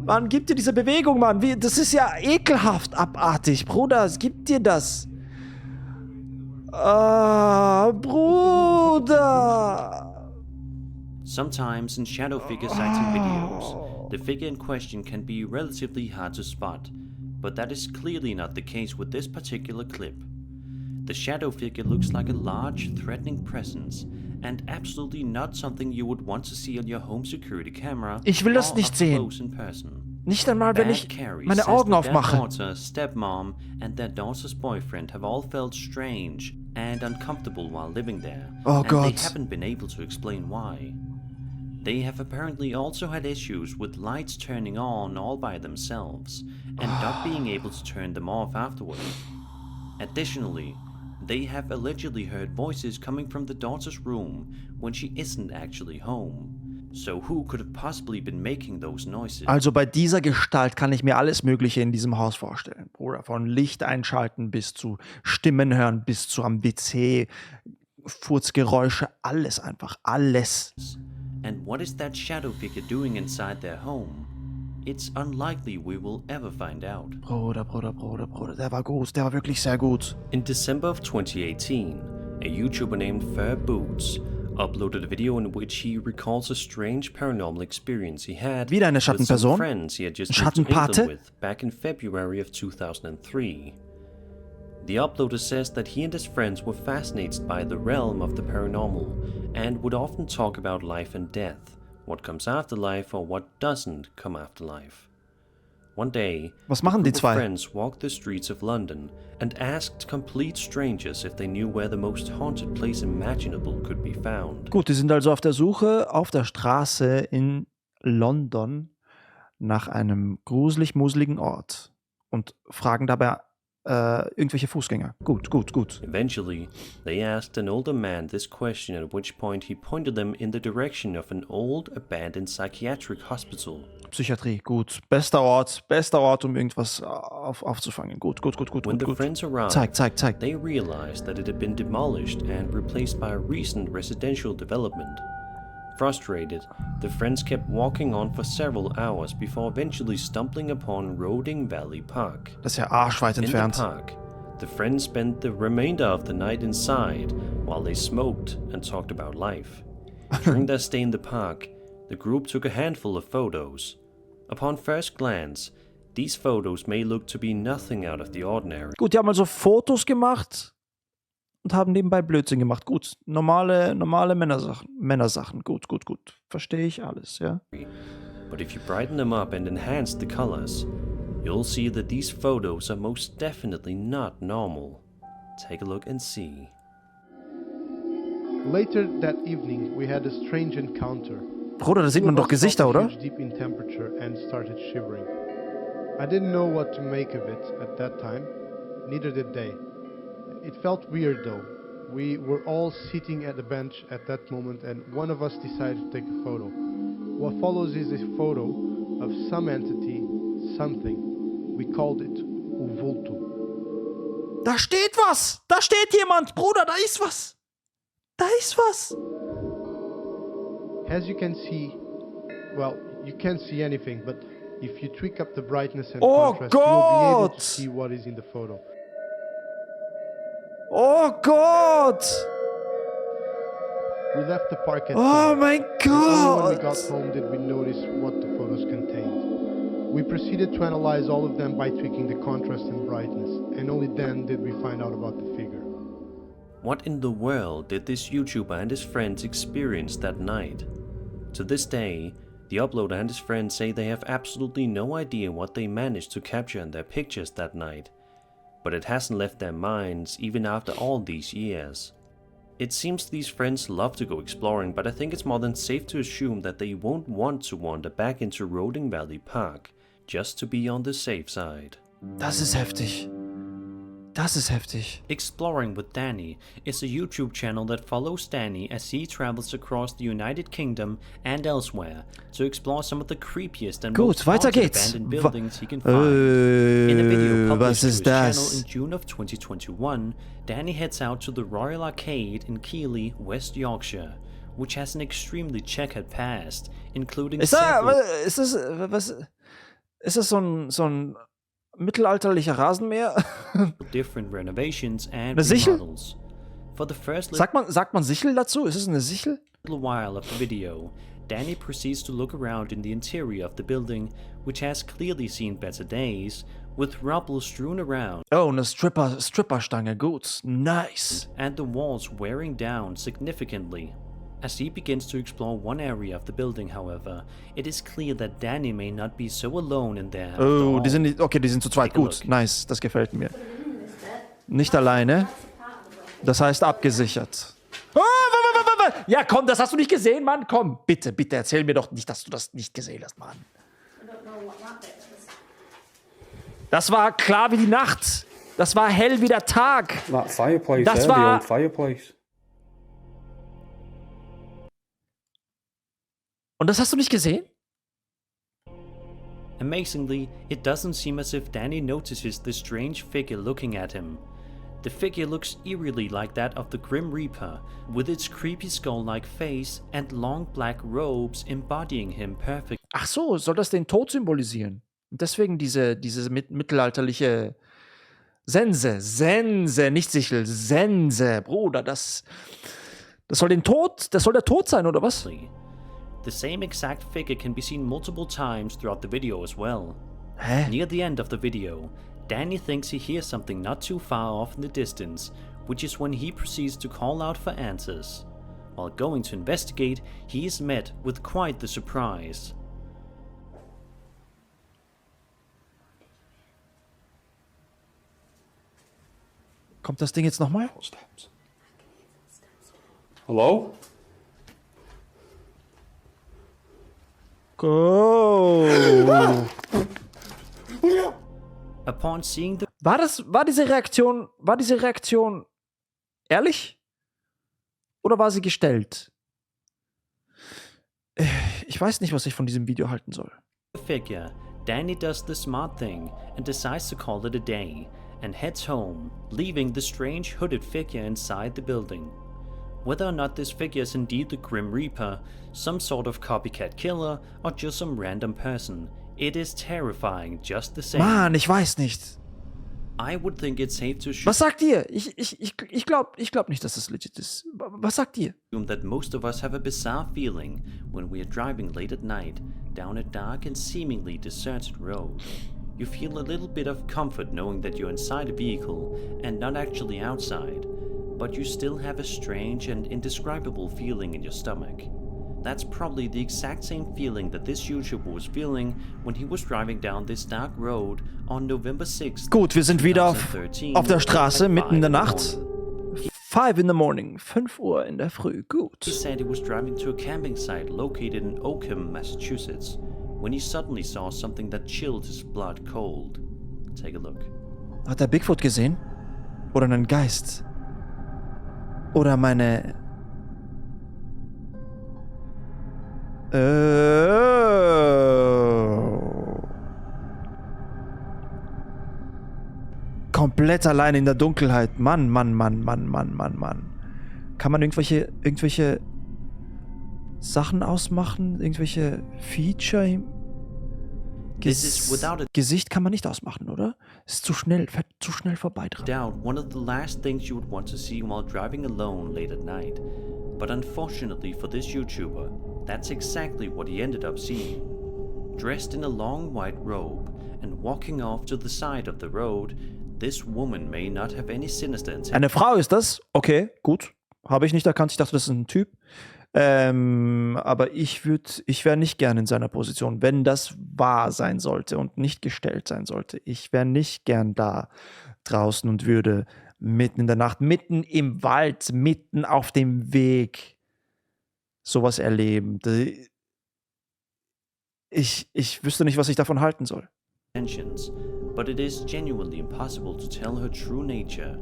Mann, gib dir diese Bewegung, Mann. Das ist ja ekelhaft abartig. Bruder, gib dir das. Bruder! Sometimes in shadow figure sighting videos, the figure in question can be relatively hard to spot, but that is clearly not the case with this particular clip. The shadow figure looks like a large, threatening presence, and absolutely not something you would want to see on your home security camera. Ich will das nicht sehen. Nicht einmal, wenn ich meine Augen aufmache. Daughter, stepmom, and their daughter's boyfriend have all felt strange and uncomfortable while living there, and they haven't been able to explain why. They have apparently also had issues with lights turning on all by themselves and not being able to turn them off afterward. Additionally, they have allegedly heard voices coming from the daughter's room when she isn't actually home. So who could have possibly been making those noises? Also bei dieser Gestalt kann ich mir alles Mögliche in diesem Haus vorstellen. Bruder, von Licht einschalten bis zu Stimmen hören, bis zu am WC, Furzgeräusche, alles einfach, alles. And what is that shadow figure doing inside their home? It's unlikely we will ever find out. Bruder, der war gut, der war wirklich sehr gut. In December of 2018, a YouTuber named Fair Boots uploaded a video in which he recalls a strange paranormal experience he had Wieder eine with some Schattenperson? friends he had just moved to England with back in February of 2003. The uploader says that he and his friends were fascinated by the realm of the paranormal and would often talk about life and death, what comes after life or what doesn't come after life. One day, Was machen die a group of zwei? friends walked the streets of London and asked complete strangers if they knew where the most haunted place imaginable could be found. Gut, die sind also auf der Suche auf der Straße in London nach einem gruselig musligen Ort und fragen dabei irgendwelche Fußgänger. Gut. Eventually, they asked an older man this question, at which point he pointed them in the direction of an old, abandoned psychiatric hospital. Psychiatrie, gut. Bester Ort, um irgendwas aufzufangen. Gut. When the friends arrived, Zeig. they realized that it had been demolished and replaced by a recent residential development. Frustrated, the friends kept walking on for several hours before eventually stumbling upon Roding Valley Park. Das ist ja arschweit In the entfernt. park, the friends spent the remainder of the night inside while they smoked and talked about life. During their stay in the park, the group took a handful of photos. Upon first glance, these photos may look to be nothing out of the ordinary. Gut, die haben also Fotos gemacht und haben nebenbei Blödsinn gemacht. Gut, normale Männersachen. Gut. Verstehe ich alles, ja. But if you brighten them up and enhance the colors, you'll see that these photos are most definitely not normal. Take a look and see. Later that evening, we had a strange encounter. Bruder, da sieht man doch Gesichter, oder? Deep in temperature and started shivering. I didn't know what to make of it at that time. Neither did they. It felt weird though. We were all sitting at the bench at that moment and one of us decided to take a photo. What follows is a photo of some entity, something. We called it Uvultu. Da steht was! Da steht jemand! Bruder, da ist was! As you can see, well, you can't see anything, but if you tweak up the brightness and Oh contrast, you'll be able Gott! to see what is in the photo. Oh Gott! We left the park at Oh 12. mein Only when we got Gott! home did we notice what the photos contained. We proceeded to analyze all of them by tweaking the contrast and brightness, and only then did we find out about the figure. What in the world did this YouTuber and his friends experience that night? To this day, the uploader and his friends say they have absolutely no idea what they managed to capture in their pictures that night, but it hasn't left their minds even after all these years. It seems these friends love to go exploring, but I think it's more than safe to assume that they won't want to wander back into Roding Valley Park just to be on the safe side. Das ist heftig. Exploring with Danny is a YouTube channel that follows Danny as he travels across the United Kingdom and elsewhere to explore some of the creepiest and most weiter haunted geht's. abandoned buildings he can find. In a video published was to his ist channel das? in June of 2021, Danny heads out to the Royal Arcade in Keighley, West Yorkshire, which has an extremely checkered past, including Ist das so ein mittelalterlicher Rasenmäher? different renovations and Eine Sichel? remodels. For the first Sagt man Sichel dazu? Ist es eine Sichel? little while of the video, Danny proceeds to look around in the interior of the building, which has clearly seen better days, with rubble strewn around Oh, eine Stripperstange. Gut. Nice. and the walls wearing down significantly. As he begins to explore one area of the building, however, it is clear that Danny may not be so alone in there. after Oh, all. die sind zu zweit. Take a Gut. look. Nice. Das gefällt mir. Nicht alleine. Das heißt abgesichert. Oh, ja, komm, das hast du nicht gesehen, Mann. Komm, bitte, erzähl mir doch nicht, dass du das nicht gesehen hast, Mann. Das war klar wie die Nacht. Das war hell wie der Tag. That fireplace Das there, war- the old fireplace. Und das hast du nicht gesehen? Amazingly, it doesn't seem as if Danny notices the strange figure looking at him. The figure looks eerily like that of the Grim Reaper, with its creepy skull-like face and long black robes embodying him perfectly. Ach so, soll das den Tod symbolisieren? Und deswegen diese mittelalterliche Sense, nicht Sichel, Sense, Bruder, das soll der Tod sein, oder was? The same exact figure can be seen multiple times throughout the video as well. Hä? Near the end of the video, Danny thinks he hears something not too far off in the distance, which is when he proceeds to call out for answers. While going to investigate, he is met with quite the surprise. Kommt das Ding jetzt nochmal? Hello? Go! Upon seeing the War diese Reaktion ehrlich? Oder war sie gestellt? Ich weiß nicht, was ich von diesem Video halten soll. figure, Danny does the smart thing and decides to call it a day, and heads home, leaving the strange hooded figure inside the building. Whether or not this figure is indeed the Grim Reaper, some sort of copycat killer, or just some random person, it is terrifying just the same. Mann, ich weiß nicht. I would think it's safe to Was sagt ihr? Ich glaub nicht, dass es legit ist. Was sagt ihr? assume that most of us have a bizarre feeling when we are driving late at night down a dark and seemingly deserted road. You feel a little bit of comfort knowing that you're inside a vehicle and not actually outside, but you still have a strange and indescribable feeling in your stomach. That's probably the exact same feeling that this YouTuber was feeling when he was driving down this dark road on November 6th. Gut, wir sind wieder auf der Straße, mitten in der Nacht. 5 in the morning, 5 Uhr in der Früh, gut. He said he was driving to a camping site located in Oakham, Massachusetts, when he suddenly saw something that chilled his blood cold. Take a look. Hat er Bigfoot gesehen? Oder einen Geist? Oder meine... Komplett allein in der Dunkelheit. Mann. Kann man irgendwelche Sachen ausmachen? Irgendwelche Feature? Gesicht kann man nicht ausmachen, oder? Ist zu schnell vorbei dran. Doubt one of the last things you would want to see while driving alone late at night. But unfortunately for this YouTuber, that's exactly what he ended up seeing. Dressed in a long white robe and walking off to the side of the road, this woman may not have any sinister intent. Eine Frau ist das? Okay, gut. Habe ich nicht erkannt. Ich dachte, das ist ein Typ. Aber ich wäre nicht gern in seiner Position, wenn das wahr sein sollte und nicht gestellt sein sollte. Ich wäre nicht gern da draußen und würde mitten in der Nacht, mitten im Wald, mitten auf dem Weg sowas erleben. Ich wüsste nicht, was ich davon halten soll. But it is genuinely impossible to tell her true nature.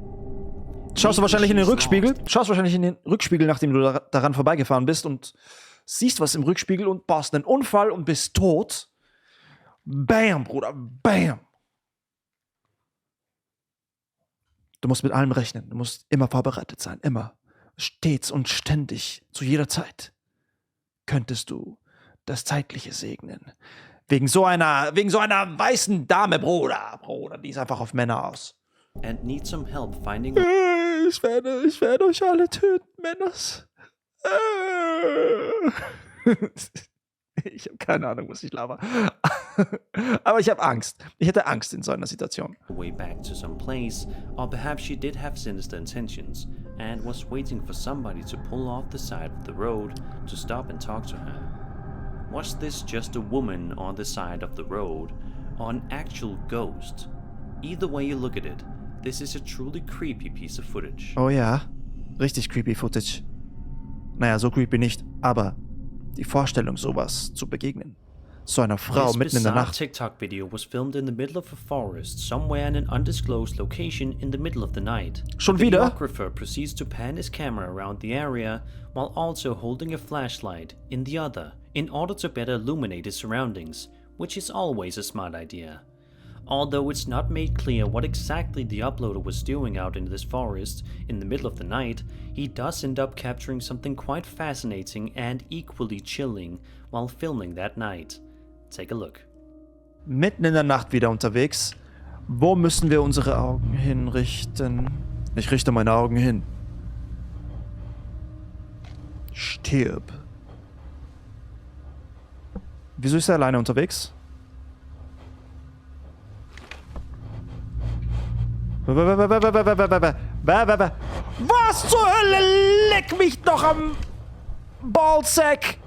Schaust du wahrscheinlich in den Rückspiegel? Nachdem du daran vorbeigefahren bist und siehst was im Rückspiegel und baust einen Unfall und bist tot. Bam, Bruder, bam. Du musst mit allem rechnen. Du musst immer vorbereitet sein. Immer. Stets und ständig. Zu jeder Zeit. Könntest du das Zeitliche segnen. Wegen so einer weißen Dame, Bruder. Die ist einfach auf Männer aus. And need some help finding. Ich werde euch alle töten, Männers. Ich habe keine Ahnung, was ich laber. Aber ich habe Angst. Ich hätte Angst in so einer Situation. Way back to some place, or perhaps she did have sinister intentions and was waiting for somebody to pull off the side of the road to stop and talk to her. Was this just a woman on the side of the road, or an actual ghost? Either way you look at it, this is a truly creepy piece of footage. Oh ja, richtig creepy Footage. Naja, so creepy nicht, aber die Vorstellung, sowas zu begegnen. So einer Frau mitten in der Nacht. This bizarre TikTok video was filmed in the middle of a forest, somewhere in an undisclosed location in the middle of the night. Schon the wieder? videographer proceeds to pan his camera around the area while also holding a flashlight in the other in order to better illuminate his surroundings, which is always a smart idea. Although it's not made clear what exactly the uploader was doing out in this forest in the middle of the night, he does end up capturing something quite fascinating and equally chilling while filming that night. Take a look. Mitten in der Nacht wieder unterwegs. Wo müssen wir unsere Augen hinrichten? Ich richte meine Augen hin. Stirb. Wieso ist er alleine unterwegs? Was zur Hölle? Leck mich doch am Ballsack!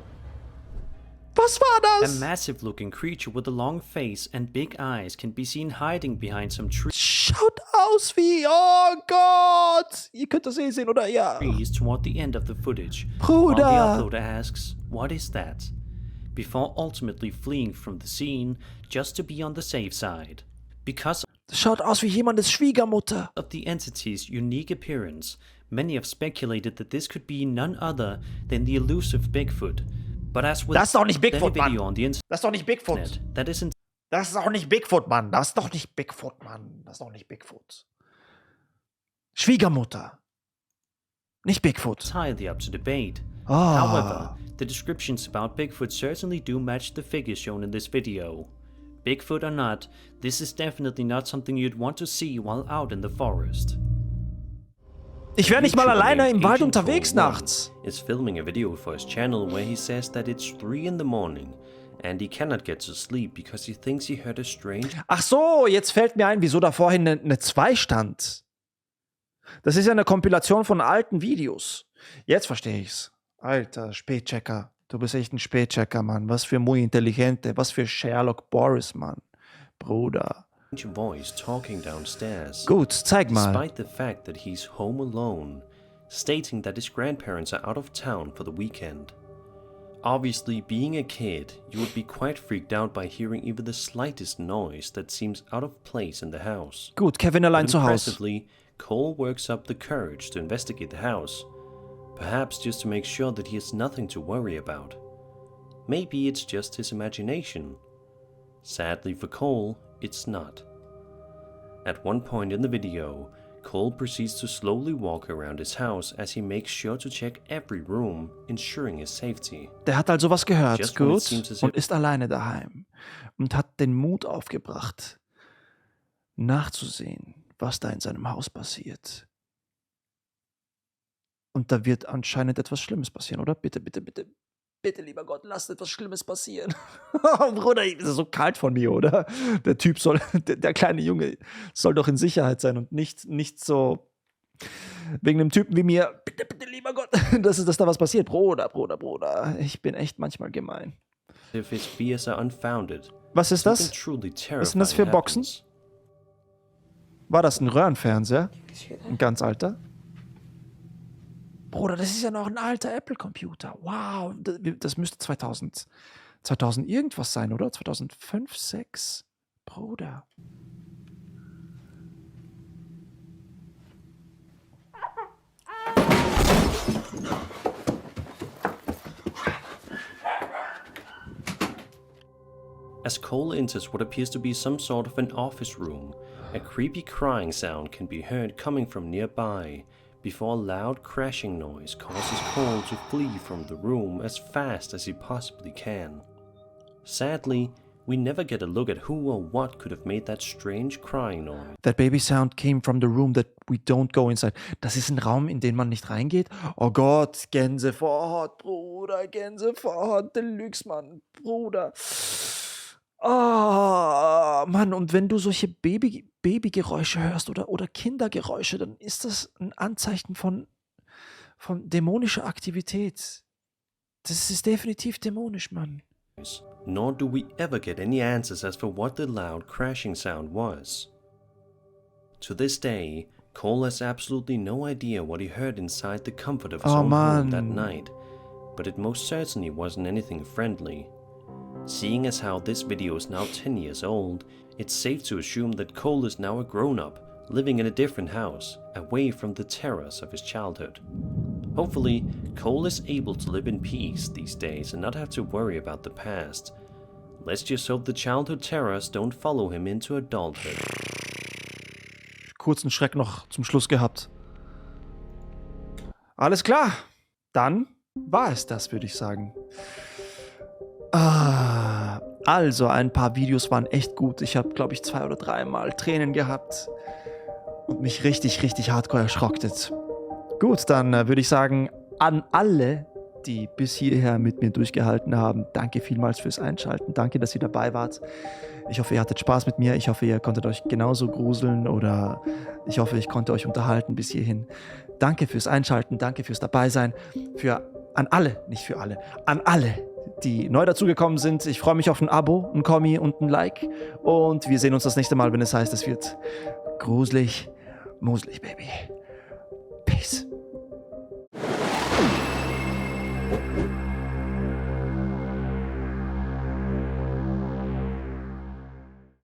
Was war A das? massive-looking creature with a long face and big eyes can be seen hiding behind some Schaut aus wie... Oh Gott! Ihr könnt das eh sehen, oder? Ja. trees toward the end of the footage. Bruder. While the uploader asks, "What is that?" before ultimately fleeing from the scene just to be on the safe side. Because Das schaut aus wie jemandes Schwiegermutter. of the entity's unique appearance, many have speculated that this could be none other than the elusive Bigfoot. But as with Das ist doch nicht any Bigfoot, video Mann. on the internet, Das ist doch nicht Bigfoot. that isn't Das ist doch nicht Bigfoot, Mann. Das ist doch nicht Bigfoot, Mann. Das ist doch nicht Bigfoot. Schwiegermutter. Nicht Bigfoot. entirely up to debate. Ah. However, the descriptions about Bigfoot certainly do match the figures shown in this video. Bigfoot or not, this is definitely not something you'd want to see while out in the forest. Ich wäre nicht mal YouTuber alleine named im Wald Agent unterwegs Cole nachts. is filming a video for his channel where he says that it's 3 in the morning and he cannot get to sleep because he thinks he heard a strange Ach so, jetzt fällt mir ein, wieso da vorhin eine 2 stand. Das ist ja eine Kompilation von alten Videos. Jetzt verstehe ich's. Alter, Spätchecker. Du bist echt ein Spätchecker, Mann. Was für muy intelligente, was für Sherlock Boris, Mann. Bruder. voice talking downstairs. Gut, zeig mal. Despite the fact that he's home alone, stating that his grandparents are out of town for the weekend. Obviously, being a kid, you would be quite freaked out by hearing even the slightest noise that seems out of place in the house. Gut, Kevin allein But zu Hause. impressively, Cole works up the courage to investigate the house, perhaps just to make sure that he has nothing to worry about. Maybe it's just his imagination. Sadly for Cole, it's not. At one point in the video, Cole proceeds to slowly walk around his house as he makes sure to check every room, ensuring his safety. Der hat also was gehört, Just when it gut, seems as und if- ist alleine daheim und hat den Mut aufgebracht, nachzusehen, was da in seinem Haus passiert. Und da wird anscheinend etwas Schlimmes passieren, oder? Bitte, bitte, bitte, bitte, lieber Gott, lass etwas Schlimmes passieren. Bruder, das ist so kalt von mir, oder? Der Typ soll, der kleine Junge soll doch in Sicherheit sein und nicht so wegen einem Typen wie mir. Bitte, bitte, lieber Gott, dass da was passiert. Bruder, Bruder, Bruder, ich bin echt manchmal gemein. If his fears are unfounded, Was ist something das? truly Was sind das für terrifying Boxen? happens. War das ein Röhrenfernseher? Ein ganz alter? Bruder, das ist ja noch ein alter Apple-Computer. Wow, das müsste 2000 irgendwas sein, oder? 2005, 6? Bruder. As Cole enters what appears to be some sort of an office room, a creepy crying sound can be heard coming from nearby, before a loud crashing noise causes Cole to flee from the room as fast as he possibly can. Sadly, we never get a look at who or what could have made that strange crying noise. That baby sound came from the room that we don't go inside. Das ist ein Raum, in den man nicht reingeht? Oh Gott, Gänsehaut, Bruder, Gänsehaut, Deluxe, Mann, Bruder. Oh, Mann, und wenn du solche Babygeräusche hörst oder Kindergeräusche, dann ist das ein Anzeichen von dämonischer Aktivität. Das ist definitiv dämonisch, Mann. Nor do we ever get any answers as for what the loud crashing sound was. To this day, Cole has absolutely no idea what he heard inside the comfort of his Oh, own home that Mann. night, but it most certainly wasn't anything friendly. Seeing as how this video is now 10 years old, it's safe to assume that Cole is now a grown-up, living in a different house, away from the terrors of his childhood. Hopefully, Cole is able to live in peace these days and not have to worry about the past. Let's just hope the childhood terrors don't follow him into adulthood. Kurzen Schreck noch zum Schluss gehabt. Alles klar. Dann war es das, würde ich sagen. Also, ein paar Videos waren echt gut. Ich habe, glaube ich, 2 oder 3 Mal Tränen gehabt und mich richtig, richtig hardcore erschrocktet. Gut, dann würde ich sagen, an alle, die bis hierher mit mir durchgehalten haben, danke vielmals fürs Einschalten. Danke, dass ihr dabei wart. Ich hoffe, ihr hattet Spaß mit mir. Ich hoffe, ihr konntet euch genauso gruseln oder ich hoffe, ich konnte euch unterhalten bis hierhin. Danke fürs Einschalten, danke fürs Dabeisein, für an alle, nicht für alle, an alle, die neu dazugekommen sind. Ich freue mich auf ein Abo, ein Kommi und ein Like. Und wir sehen uns das nächste Mal, wenn es heißt, es wird gruselig, muslig, Baby. Peace.